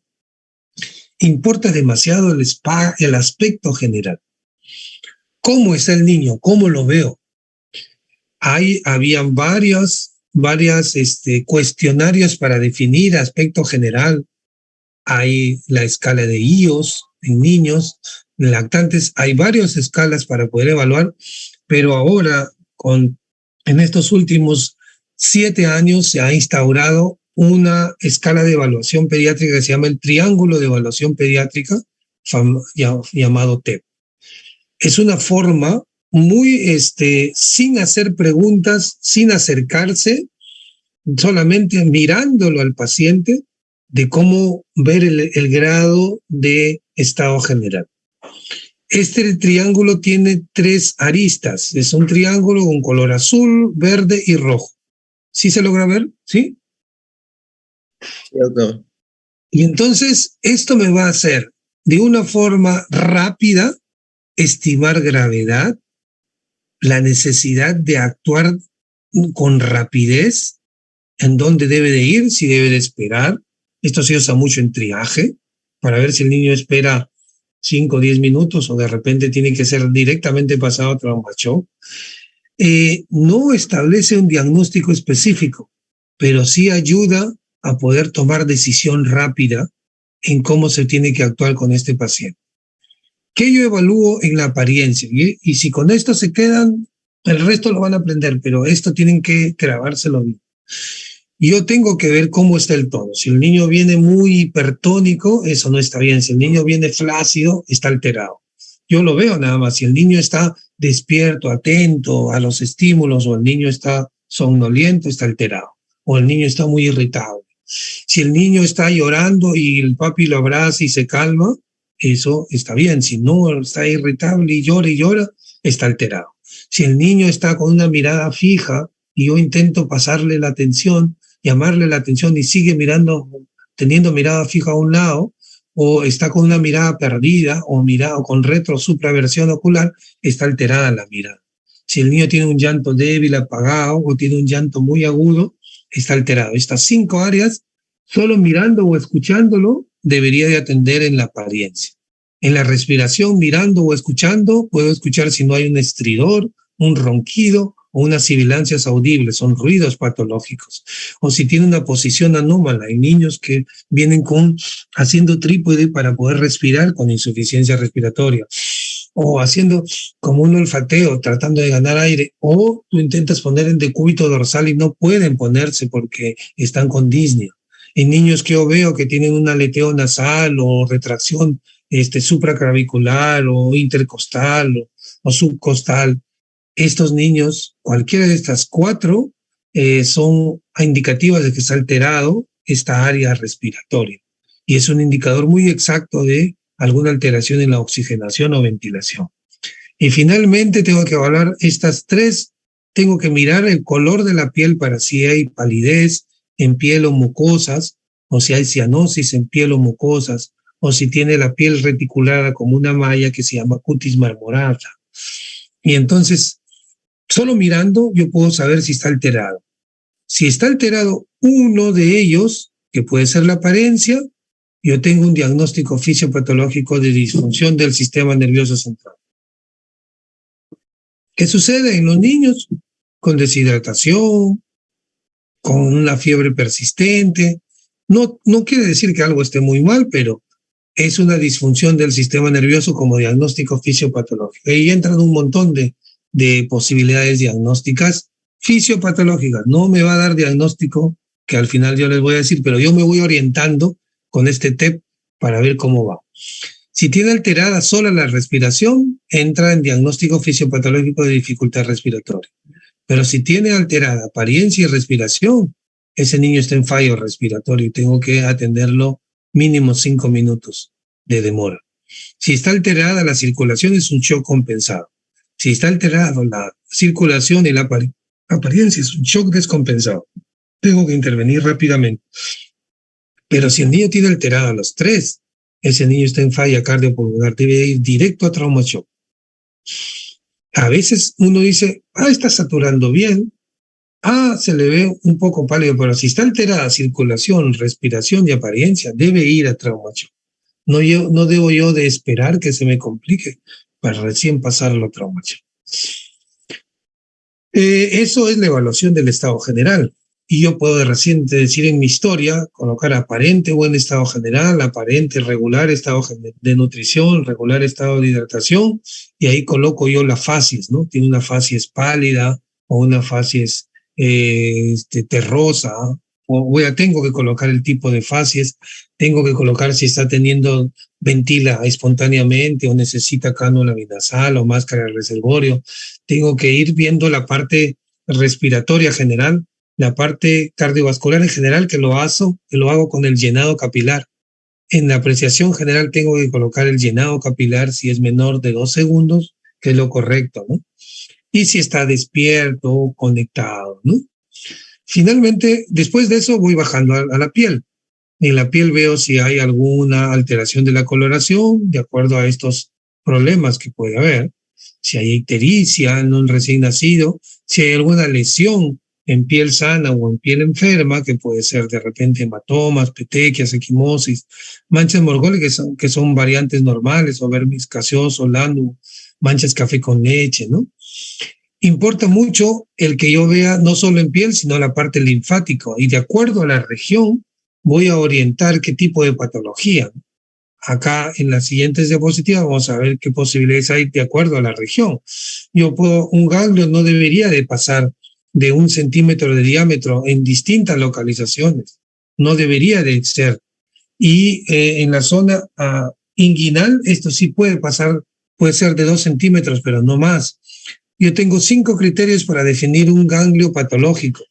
importa demasiado el aspecto general. ¿Cómo está el niño? ¿Cómo lo veo? Habían varios cuestionarios para definir aspecto general. Hay la escala de IOS en niños, en lactantes. Hay varias escalas para poder evaluar, pero ahora, en estos últimos 7 años, se ha instaurado una escala de evaluación pediátrica que se llama el Triángulo de Evaluación Pediátrica, llamado TEP. Es una forma muy sin hacer preguntas, sin acercarse, solamente mirándolo al paciente, de cómo ver el grado de estado general. Este triángulo tiene 3 aristas. Es un triángulo con color azul, verde y rojo. ¿Sí se logra ver? ¿Sí? Sí, doctor. Y entonces esto me va a hacer de una forma rápida estimar gravedad, la necesidad de actuar con rapidez, en dónde debe de ir, si debe de esperar. Esto se usa mucho en triaje, para ver si el niño espera 5 o 10 minutos o de repente tiene que ser directamente pasado a trauma shock. no establece un diagnóstico específico, pero sí ayuda a poder tomar decisión rápida en cómo se tiene que actuar con este paciente. ¿Qué yo evalúo en la apariencia? Y si con esto se quedan, el resto lo van a aprender, pero esto tienen que grabárselo bien. Yo tengo que ver cómo está el tono. Si el niño viene muy hipertónico, eso no está bien. Si el niño viene flácido, está alterado. Yo lo veo nada más. Si el niño está despierto, atento a los estímulos, o el niño está somnoliento, está alterado. O el niño está muy irritado. Si el niño está llorando y el papi lo abraza y se calma, eso está bien. Si no está irritable y llora, está alterado. Si el niño está con una mirada fija y yo intento pasarle la atención, llamarle la atención y sigue mirando, teniendo mirada fija a un lado, o está con una mirada perdida o con retro-supraversión ocular, está alterada la mirada. Si el niño tiene un llanto débil, apagado, o tiene un llanto muy agudo, está alterado. Estas 5 áreas, solo mirando o escuchándolo, debería de atender en la apariencia. En la respiración, mirando o escuchando, puedo escuchar si no hay un estridor, un ronquido o unas sibilancias audibles, son ruidos patológicos. O si tiene una posición anómala, hay niños que vienen haciendo trípode para poder respirar con insuficiencia respiratoria, o haciendo como un olfateo, tratando de ganar aire, o tú intentas poner en decúbito dorsal y no pueden ponerse porque están con disnea. En niños que yo veo que tienen un aleteo nasal o retracción supraclavicular o intercostal o subcostal, estos niños, cualquiera de estas 4, son indicativas de que está alterado esta área respiratoria. Y es un indicador muy exacto de alguna alteración en la oxigenación o ventilación. Y finalmente tengo que evaluar estas 3. Tengo que mirar el color de la piel para si hay palidez en piel o mucosas, o si hay cianosis en piel o mucosas, o si tiene la piel reticulada como una malla que se llama cutis marmorata. Y entonces, solo mirando yo puedo saber si está alterado. Si está alterado uno de ellos, que puede ser la apariencia, yo tengo un diagnóstico fisiopatológico de disfunción del sistema nervioso central. ¿Qué sucede en los niños? Con deshidratación, con una fiebre persistente. No quiere decir que algo esté muy mal, pero es una disfunción del sistema nervioso como diagnóstico fisiopatológico. Ahí entran un montón de posibilidades diagnósticas fisiopatológicas. No me va a dar diagnóstico, que al final yo les voy a decir, pero yo me voy orientando con este TEP para ver cómo va. Si tiene alterada sola la respiración, entra en diagnóstico fisiopatológico de dificultad respiratoria. Pero si tiene alterada apariencia y respiración, ese niño está en fallo respiratorio y tengo que atenderlo mínimo 5 minutos de demora. Si está alterada la circulación, es un shock compensado. Si está alterada la circulación y la apariencia, es un shock descompensado. Tengo que intervenir rápidamente. Pero si el niño tiene alterada los 3, ese niño está en falla cardiopulmonar, debe ir directo a trauma shock. A veces uno dice, está saturando bien, se le ve un poco pálido, pero si está alterada circulación, respiración y apariencia, debe ir a trauma shock. No debo yo de esperar que se me complique para recién pasarlo a trauma shock. Eso es la evaluación del estado general. Y yo puedo de reciente decir en mi historia, colocar aparente buen estado general, aparente regular estado de nutrición, regular estado de hidratación, y ahí coloco yo la facies, ¿no? Tiene una facies pálida o una facies terrosa, tengo que colocar el tipo de facies, tengo que colocar si está ventila espontáneamente o necesita cánula binasal o máscara de reservorio, tengo que ir viendo la parte respiratoria general, la parte cardiovascular en general, que lo hago con el llenado capilar. En la apreciación general tengo que colocar el llenado capilar si es menor de 2 segundos, que es lo correcto, ¿no? Y si está despierto, conectado, ¿no? Finalmente, después de eso voy bajando a la piel. En la piel veo si hay alguna alteración de la coloración, de acuerdo a estos problemas que puede haber. Si hay ictericia en un recién nacido, si hay alguna lesión en piel sana o en piel enferma, que puede ser de repente hematomas, petequias, equimosis, manchas morgólicas que son variantes normales, o vermis gaseoso, lanu, manchas café con leche, ¿no? Importa mucho el que yo vea no solo en piel, sino la parte linfática. Y de acuerdo a la región, voy a orientar qué tipo de patología. Acá en las siguientes diapositivas vamos a ver qué posibilidades hay de acuerdo a la región. Un ganglio no debería de pasar de 1 centímetro de diámetro en distintas localizaciones. No debería de ser. Y en la zona inguinal, esto sí puede ser de 2 centímetros, pero no más. Yo tengo 5 criterios para definir un ganglio patológico.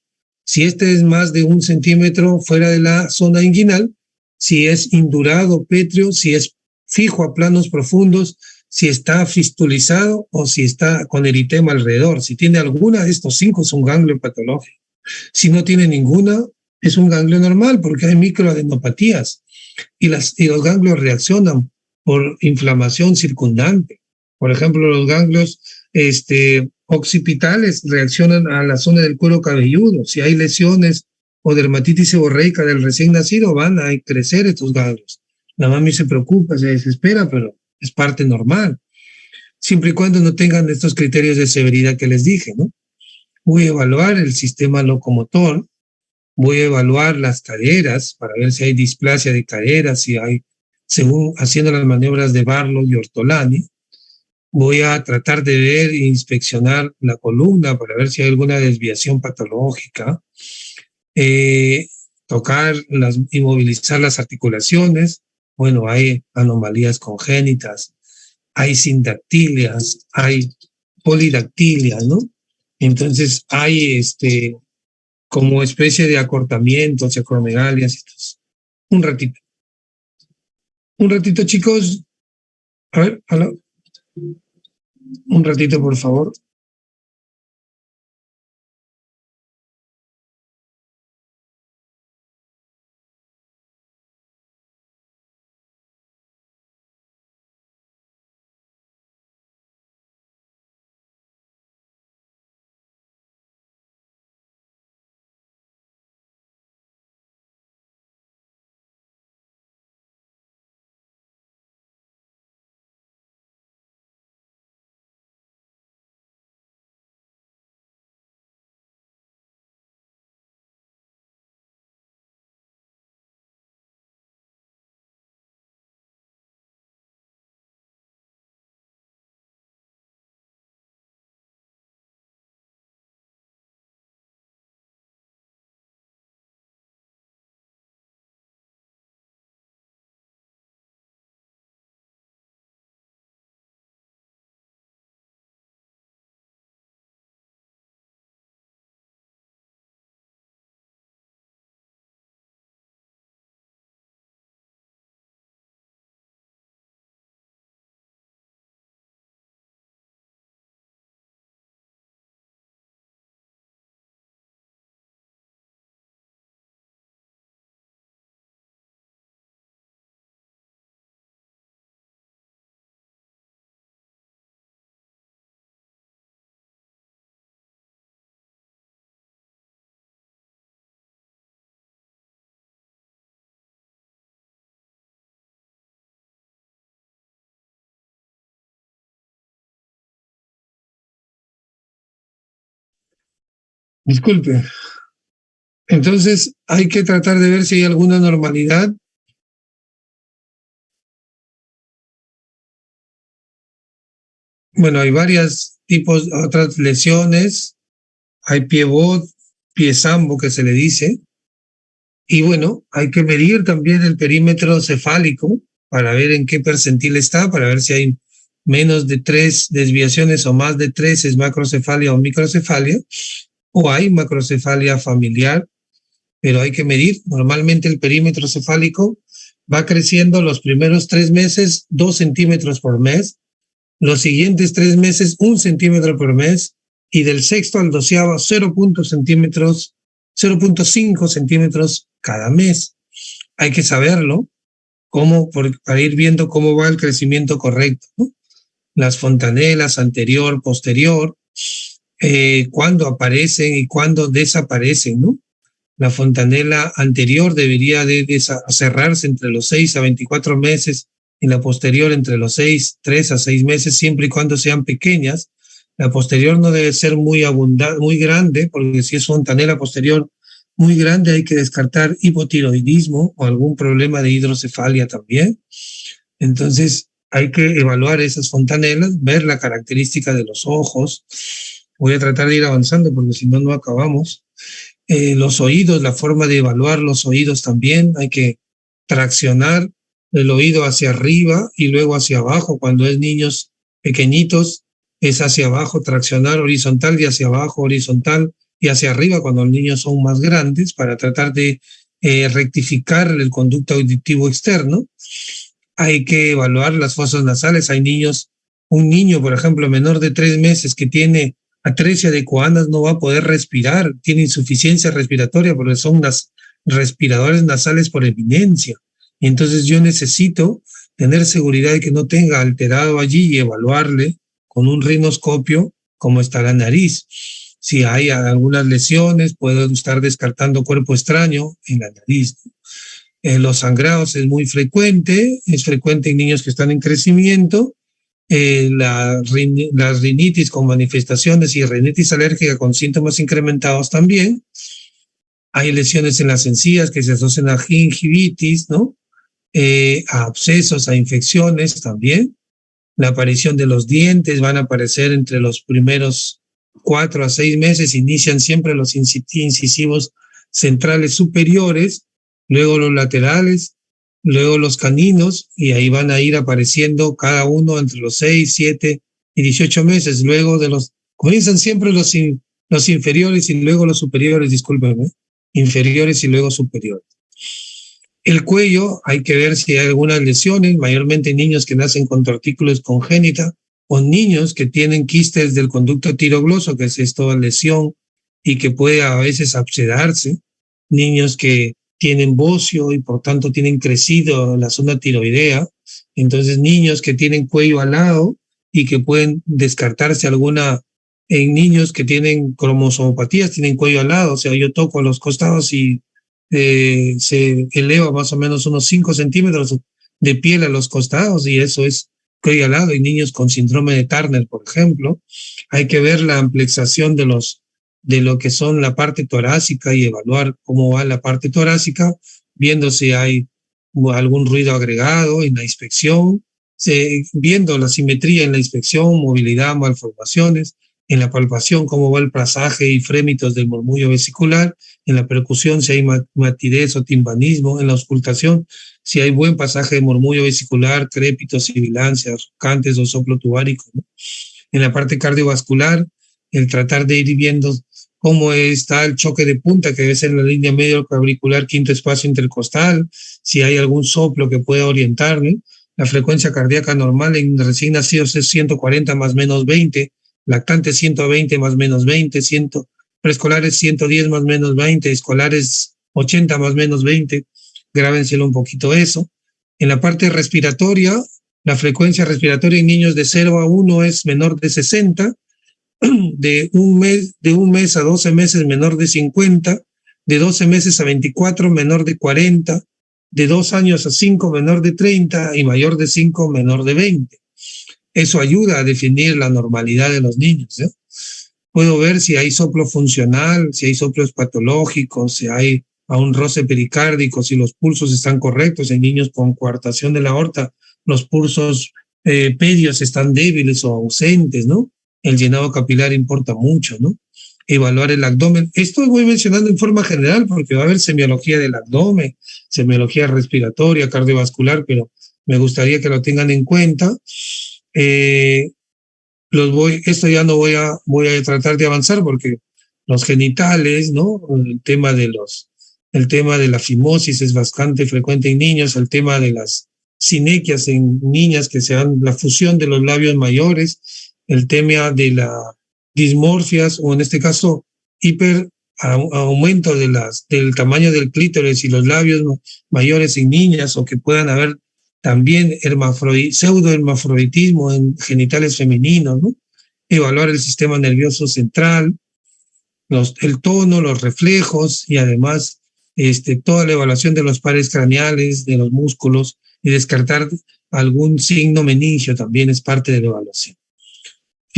Si este es más de 1 centímetro fuera de la zona inguinal, si es indurado, pétreo, si es fijo a planos profundos, si está fistulizado o si está con eritema alrededor. Si tiene alguna de estos 5 es un ganglio patológico. Si no tiene ninguna, es un ganglio normal porque hay microadenopatías y los ganglios reaccionan por inflamación circundante. Por ejemplo, los ganglios occipitales reaccionan a la zona del cuero cabelludo. Si hay lesiones o dermatitis seborreica del recién nacido, van a crecer estos ganglios. La mami se preocupa, se desespera, pero es parte normal, siempre y cuando no tengan estos criterios de severidad que les dije, ¿no? Voy a evaluar el sistema locomotor, voy a evaluar las caderas para ver si hay displasia de caderas, si hay, según haciendo las maniobras de Barlow y Ortolani. Voy a tratar de ver e inspeccionar la columna para ver si hay alguna desviación patológica. Tocar, inmovilizar las articulaciones. Bueno, hay anomalías congénitas, hay sindactilias, hay polidactilias, ¿no? Entonces hay como especie de acortamientos, acromegalias. Un ratito, chicos. A ver, aló. Un ratito, por favor. Disculpe. Entonces, hay que tratar de ver si hay alguna normalidad. Bueno, hay varios tipos, otras lesiones. Hay pie-bot, pie-sambo que se le dice. Y bueno, hay que medir también el perímetro cefálico para ver en qué percentil está, para ver si hay menos de 3 desviaciones o más de 3 es macrocefalia o microcefalia, o hay macrocefalia familiar, pero hay que medir. Normalmente el perímetro cefálico va creciendo los primeros 3 meses 2 centímetros por mes, los siguientes 3 meses 1 centímetro por mes, y del sexto al 12º 0.5 centímetros cada mes. Hay que saberlo para ir viendo cómo va el crecimiento correcto, ¿no? Las fontanelas anterior, posterior, cuándo aparecen y cuándo desaparecen, ¿no? La fontanela anterior debería de cerrarse entre los 6 a 24 meses y la posterior entre los 3 a 6 meses, siempre y cuando sean pequeñas, La posterior no debe ser muy abundante, muy grande, porque si es fontanela posterior muy grande hay que descartar hipotiroidismo o algún problema de hidrocefalia también. Entonces hay que evaluar esas fontanelas, ver la característica de los ojos. Voy a tratar de ir avanzando porque si no, no acabamos. Los oídos, la forma de evaluar los oídos también, hay que traccionar el oído hacia arriba y luego hacia abajo. Cuando es niños pequeñitos es hacia abajo, traccionar horizontal y hacia abajo, horizontal y hacia arriba cuando los niños son más grandes para tratar de rectificar el conducto auditivo externo. Hay que evaluar las fosas nasales. Hay niños, un niño, por ejemplo, menor de 3 meses que tiene atresia de Coanas no va a poder respirar, tiene insuficiencia respiratoria porque son las respiradores nasales por eminencia. Entonces yo necesito tener seguridad de que no tenga alterado allí y evaluarle con un rinoscopio cómo está la nariz. Si hay algunas lesiones, puedo estar descartando cuerpo extraño en la nariz. Los sangrados es muy frecuente, es frecuente en niños que están en crecimiento. Las rinitis con manifestaciones y rinitis alérgica con síntomas incrementados también. Hay lesiones en las encías que se asocian a gingivitis, ¿no? A abscesos, a infecciones también. La aparición de los dientes van a aparecer entre los primeros 4 a 6 meses, inician siempre los incisivos centrales superiores, luego los laterales, luego los caninos, y ahí van a ir apareciendo cada uno entre los 6, 7 y 18 meses. Luego comienzan siempre los inferiores y luego los superiores, discúlpenme, inferiores y luego superiores. El cuello, hay que ver si hay algunas lesiones, mayormente niños que nacen con tortícolis congénita o niños que tienen quistes del conducto tirogloso, que es esta lesión y que puede a veces abscedarse, niños que tienen bocio y por tanto tienen crecido la zona tiroidea, entonces niños que tienen cuello alado y que pueden descartarse en niños que tienen cromosomopatías, tienen cuello alado, o sea, yo toco los costados y se eleva más o menos unos 5 centímetros de piel a los costados y eso es cuello alado. Y niños con síndrome de Turner, por ejemplo, hay que ver la amplexación de lo que son la parte torácica y evaluar cómo va la parte torácica, viendo si hay algún ruido agregado en la inspección, viendo la simetría en la inspección, movilidad, malformaciones, en la palpación cómo va el pasaje y frémitos del murmullo vesicular, en la percusión si hay matidez o timbanismo, en la auscultación si hay buen pasaje de murmullo vesicular, crépitos, sibilancias, cantes o soplo tubárico, ¿no? En la parte cardiovascular, el tratar de ir viendo cómo está el choque de punta, que debe ser la línea medio auricular, quinto espacio intercostal, si hay algún soplo que pueda orientarme. La frecuencia cardíaca normal en recién nacidos es 140 más menos 20, lactantes 120 más menos 20, preescolares 110 más menos 20, escolares 80 más menos 20, grábenselo un poquito eso. En la parte respiratoria, la frecuencia respiratoria en niños de 0 a 1 es menor de 60, de un mes a 12 meses menor de 50, de 12 meses a 24 menor de 40, de 2 años a 5 menor de 30 y mayor de 5 menor de 20. Eso ayuda a definir la normalidad de los niños, ¿eh? Puedo ver si hay soplo funcional, si hay soplos patológicos, si hay a un roce pericárdico, si los pulsos están correctos. En niños con coartación de la aorta, los pulsos pedios están débiles o ausentes, ¿no? El llenado capilar importa mucho, ¿no? Evaluar el abdomen. Esto voy mencionando en forma general porque va a haber semiología del abdomen, semiología respiratoria, cardiovascular, pero me gustaría que lo tengan en cuenta. Esto ya no voy a tratar de avanzar porque los genitales, ¿no? El tema de la fimosis es bastante frecuente en niños, el tema de las sinequias en niñas que se dan la fusión de los labios mayores, el tema de las dismorfias o en este caso aumento del tamaño del clítoris y los labios mayores en niñas o que puedan haber también pseudohermafroditismo en genitales femeninos, ¿no? Evaluar el sistema nervioso central, el tono, los reflejos y además toda la evaluación de los pares craneales, de los músculos y descartar algún signo meningio también es parte de la evaluación.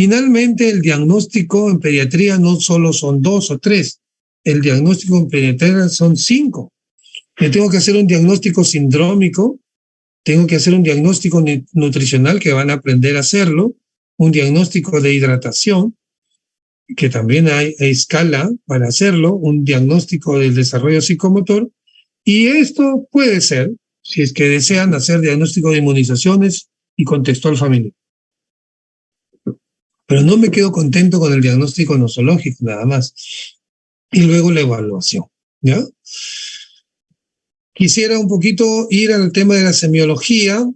Finalmente, el diagnóstico en pediatría no solo son 2 o 3, el diagnóstico en pediatría son 5. Yo tengo que hacer un diagnóstico sindrómico, tengo que hacer un diagnóstico nutricional que van a aprender a hacerlo, un diagnóstico de hidratación, que también hay escala para hacerlo, un diagnóstico del desarrollo psicomotor, y esto puede ser, si es que desean hacer diagnóstico de inmunizaciones y contextual familiar. Pero no me quedo contento con el diagnóstico nosológico nada más. Y luego la evaluación, ¿ya? Quisiera un poquito ir al tema de la semiología,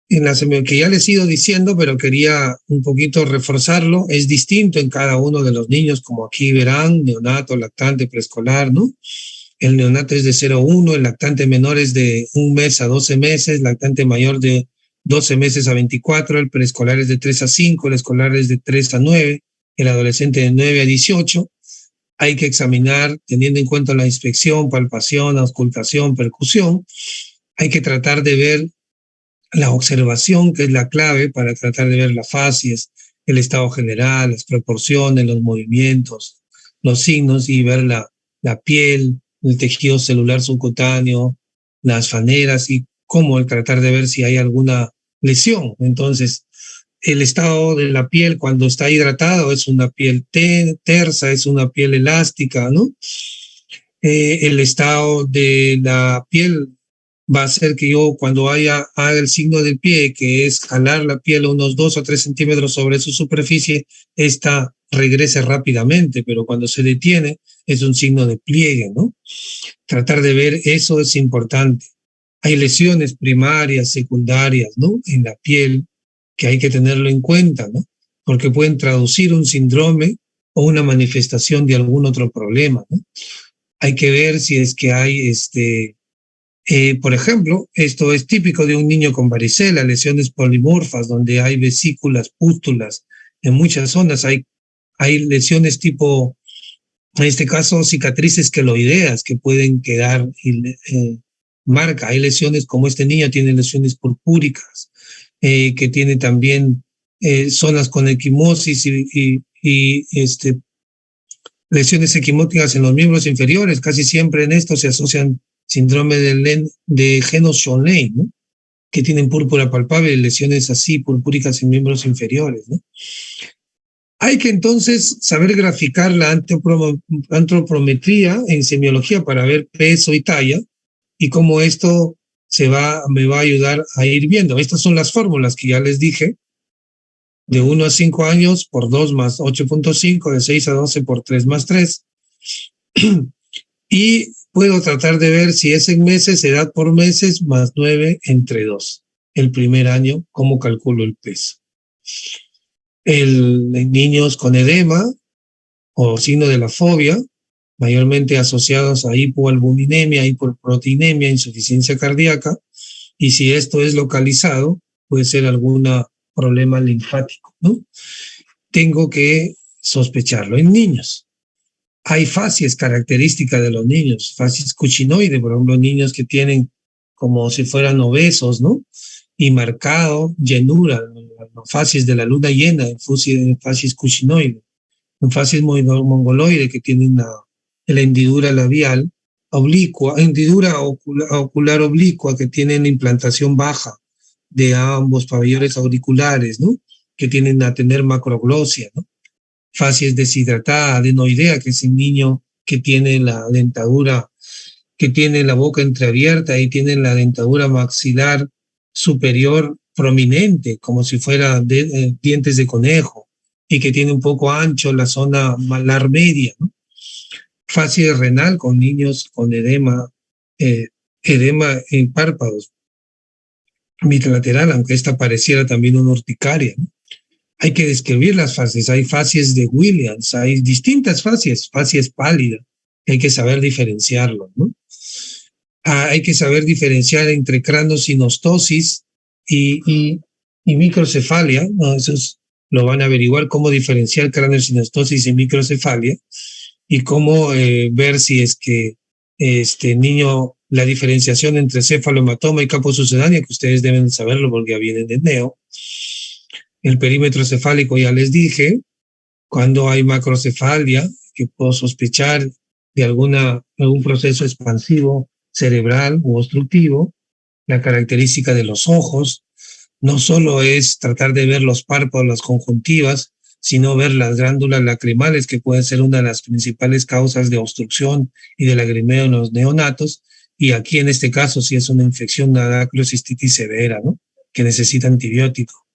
que ya les he ido diciendo, pero quería un poquito reforzarlo. Es distinto en cada uno de los niños, como aquí verán, neonato, lactante, preescolar, ¿no? El neonato es de 0 a 1, el lactante menor es de 1 mes a 12 meses, lactante mayor de 12 meses a 24, el preescolar es de 3 a 5, el escolar es de 3 a 9, el adolescente de 9 a 18. Hay que examinar, teniendo en cuenta la inspección, palpación, auscultación, percusión. Hay que tratar de ver la observación, que es la clave para tratar de ver las facies, el estado general, las proporciones, los movimientos, los signos, y ver la piel, el tejido celular subcutáneo, las faneras, y cómo tratar de ver si hay alguna lesión. Entonces, el estado de la piel cuando está hidratado es una piel tersa, es una piel elástica, ¿no? El estado de la piel va a ser que yo cuando haga el signo del pie, que es jalar la piel unos 2 o 3 centímetros sobre su superficie, esta regrese rápidamente, pero cuando se detiene es un signo de pliegue, ¿no? Tratar de ver eso es importante. Hay lesiones primarias, secundarias, ¿no? En la piel, que hay que tenerlo en cuenta, ¿no? Porque pueden traducir un síndrome o una manifestación de algún otro problema, ¿no? Hay que ver si es que hay, por ejemplo, esto es típico de un niño con varicela, lesiones polimorfas, donde hay vesículas, pústulas. En muchas zonas hay lesiones tipo, en este caso, cicatrices queloideas que pueden quedar marca. Hay lesiones como este niño tiene lesiones purpúricas, que tiene también zonas con equimosis y lesiones equimóticas en los miembros inferiores. Casi siempre en esto se asocian síndrome de Geno-Schönlein, ¿no? Que tienen púrpura palpable, lesiones así purpúricas en miembros inferiores, ¿no? Hay que entonces saber graficar la antropometría en semiología para ver peso y talla, y cómo esto me va a ayudar a ir viendo. Estas son las fórmulas que ya les dije: de 1 a 5 años por 2 más 8.5, de 6 a 12 por 3 más 3. Y puedo tratar de ver si es en meses, edad por meses, más 9 entre 2. El primer año, cómo calculo el peso. En niños con edema o signo de la fobia, mayormente asociados a hipoalbuminemia, hipoproteinemia, insuficiencia cardíaca, y si esto es localizado, puede ser algún problema linfático, ¿no? Tengo que sospecharlo. En niños hay facies características de los niños, facies cuchinoide, por ejemplo, niños que tienen como si fueran obesos, ¿no? Y marcado llenura, facies de la luna llena, en facies cuchinoide, en facies mongoloide, que tienen la hendidura labial oblicua, hendidura ocular oblicua, que tienen la implantación baja de ambos pabellones auriculares, ¿no? Que tienden a tener macroglosia, ¿no? Facies deshidratada, adenoidea, que es el niño que tiene la dentadura, que tiene la boca entreabierta y tiene la dentadura maxilar superior prominente, como si fuera dientes de conejo, y que tiene un poco ancho la zona malar media, ¿no? Facie renal con niños con edema en párpados, bilateral, aunque esta pareciera también una urticaria, ¿no? Hay que describir las facies. Hay facies de Williams, hay distintas facies pálidas, hay que saber diferenciarlo, ¿no? Hay que saber diferenciar entre craneosinostosis y microcefalia, ¿no? Eso lo van a averiguar, cómo diferenciar craneosinostosis y microcefalia, y cómo ver si es que este niño, la diferenciación entre céfalohematoma y campo sucedáneo, que ustedes deben saberlo porque ya vienen de neo. El perímetro cefálico ya les dije. Cuando hay macrocefalia, que puedo sospechar de algún proceso expansivo cerebral u obstructivo. La característica de los ojos no solo es tratar de ver los párpados, las conjuntivas, sino ver las glándulas lacrimales, que pueden ser una de las principales causas de obstrucción y de lagrimeo en los neonatos. Y aquí en este caso sí es una infección, una dacrocistitis severa, ¿no? Que necesita antibiótico.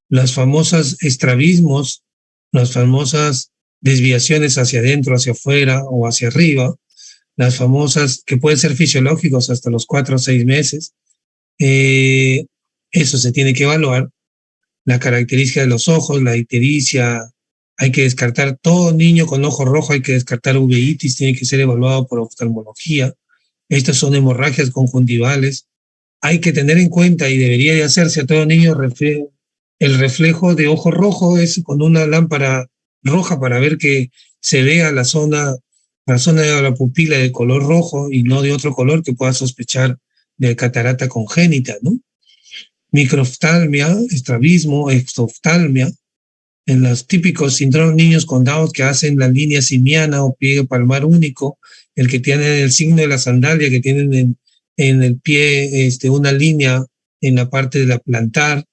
Las famosas estrabismos, las famosas desviaciones hacia adentro, hacia afuera o hacia arriba, las famosas que pueden ser fisiológicos hasta los 4 o 6 meses, eso se tiene que evaluar. La característica de los ojos, la ictericia, hay que descartar todo niño con ojo rojo, hay que descartar uveitis, tiene que ser evaluado por oftalmología. Estas son hemorragias conjuntivales. Hay que tener en cuenta, y debería de hacerse a todo niño, el reflejo de ojo rojo es con una lámpara roja para ver que se vea la zona de la pupila de color rojo y no de otro color que pueda sospechar de catarata congénita, ¿no? Microftalmia, estrabismo, exoftalmia, en los típicos síndromes niños con Down que hacen la línea simiana o pliegue palmar único, el que tienen el signo de la sandalia, que tienen en el pie una línea en la parte de la plantar,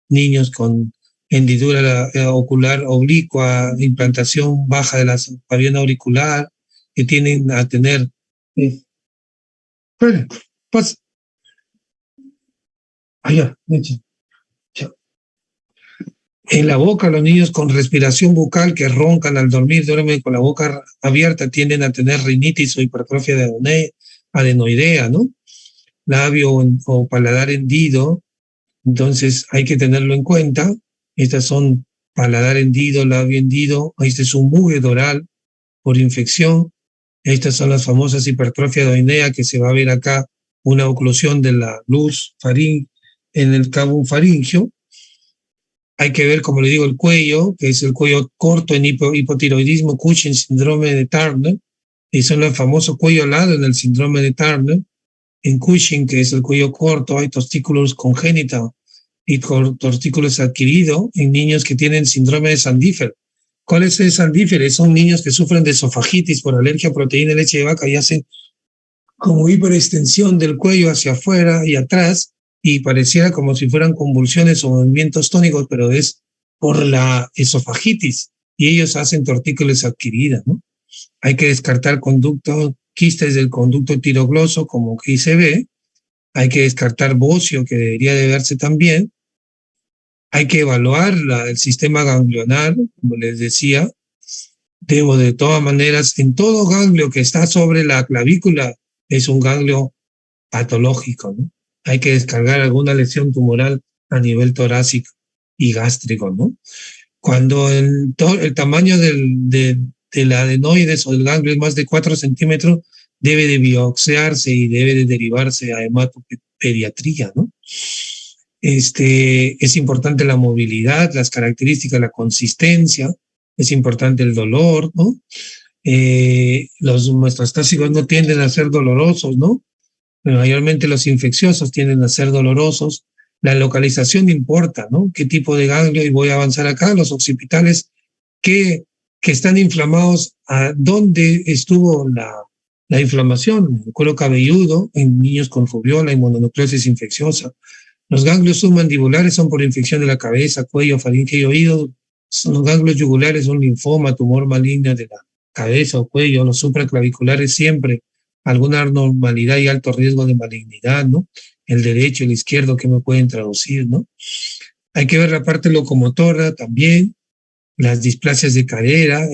niños con hendidura ocular oblicua, implantación baja de la paviana auricular, que tienen a tener... pasa. Allá, en la boca, los niños con respiración bucal que roncan al dormir, duermen con la boca abierta, tienden a tener rinitis o hipertrofia de adenoidea, ¿no? Labio o paladar hendido, entonces hay que tenerlo en cuenta. Estas son paladar hendido, labio hendido, este es un búgedo oral por infección. Estas son las famosas hipertrofia adenoidea, que se va a ver acá una oclusión de la luz en el cabo faríngeo. Hay que ver, como le digo, el cuello, que es el cuello corto en hipotiroidismo, Cushing, síndrome de Turner, y son el famoso cuello alado en el síndrome de Turner. En Cushing, que es el cuello corto, hay tostículos congénitos y tostículos adquiridos en niños que tienen síndrome de Sandífer. ¿Cuál es el Sandífer? Son niños que sufren de esofagitis por alergia a proteína de leche de vaca y hacen como hiperextensión del cuello hacia afuera y atrás, y pareciera como si fueran convulsiones o movimientos tónicos, pero es por la esofagitis, y ellos hacen tortícolis adquiridas, ¿no? Hay que descartar quistes del conducto tirogloso, como que se ve. Hay que descartar bocio, que debería de verse también. Hay que evaluar el sistema ganglionar, como les decía. Debo de todas maneras, en todo ganglio que está sobre la clavícula, es un ganglio patológico, ¿no? Hay que descargar alguna lesión tumoral a nivel torácico y gástrico, ¿no? Cuando el tamaño del adenoides o del ganglio es más de 4 centímetros, debe de biopsiarse y debe de derivarse a hematopediatría, ¿no? Es importante la movilidad, las características, la consistencia, es importante el dolor, ¿no? Los metastásicos no tienden a ser dolorosos, ¿no? Pero mayormente los infecciosos tienden a ser dolorosos. La localización importa, ¿no? ¿Qué tipo de ganglio? Y voy a avanzar acá, los occipitales que están inflamados, ¿a dónde estuvo la inflamación? El cuero cabelludo en niños con rubiola y mononucleosis infecciosa. Los ganglios submandibulares son por infección de la cabeza, cuello, faringe y oído. Los ganglios yugulares son linfoma, tumor maligno de la cabeza o cuello. Los supraclaviculares siempre alguna anormalidad y alto riesgo de malignidad, ¿no? El derecho, el izquierdo, ¿qué me pueden traducir, no? Hay que ver la parte locomotora también, las displasias de cadera,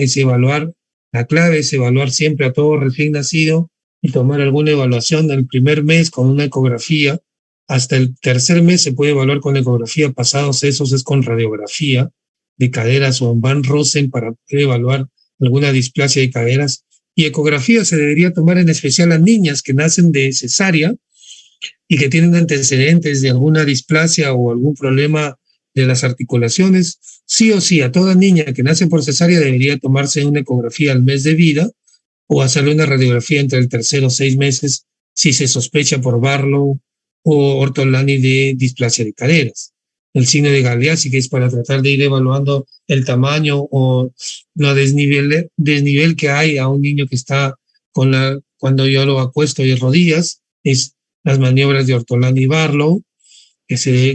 la clave es evaluar siempre a todo recién nacido y tomar alguna evaluación del primer mes con una ecografía. Hasta el tercer mes se puede evaluar con ecografía, pasados esos es con radiografía de caderas o en Van Rosen para poder evaluar alguna displasia de caderas. Y ecografía se debería tomar en especial a niñas que nacen de cesárea y que tienen antecedentes de alguna displasia o algún problema de las articulaciones. Sí o sí, a toda niña que nace por cesárea debería tomarse una ecografía al mes de vida o hacerle una radiografía entre el tercero o 6 meses si se sospecha por Barlow o Ortolani de displasia de caderas. el signo de Galeazzi, que es para tratar de ir evaluando el tamaño o la desnivel que hay a un niño que está cuando yo lo acuesto de rodillas, es las maniobras de Ortolani y Barlow,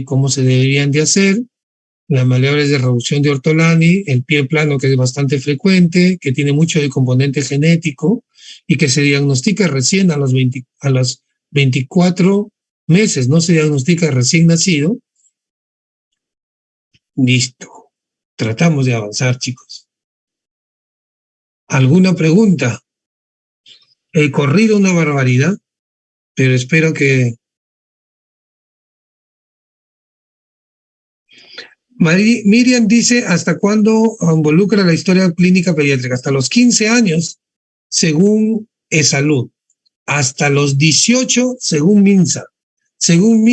cómo se deberían de hacer, las maniobras de reducción de Ortolani, el pie plano, que es bastante frecuente, que tiene mucho de componente genético y que se diagnostica recién a los 24 meses, no se diagnostica recién nacido. Listo. Tratamos de avanzar, chicos. ¿Alguna pregunta? He corrido una barbaridad, pero espero que... Miriam dice, ¿hasta cuándo involucra la historia clínica pediátrica? Hasta los 15 años, según ESalud. Hasta los 18, según MINSA. Según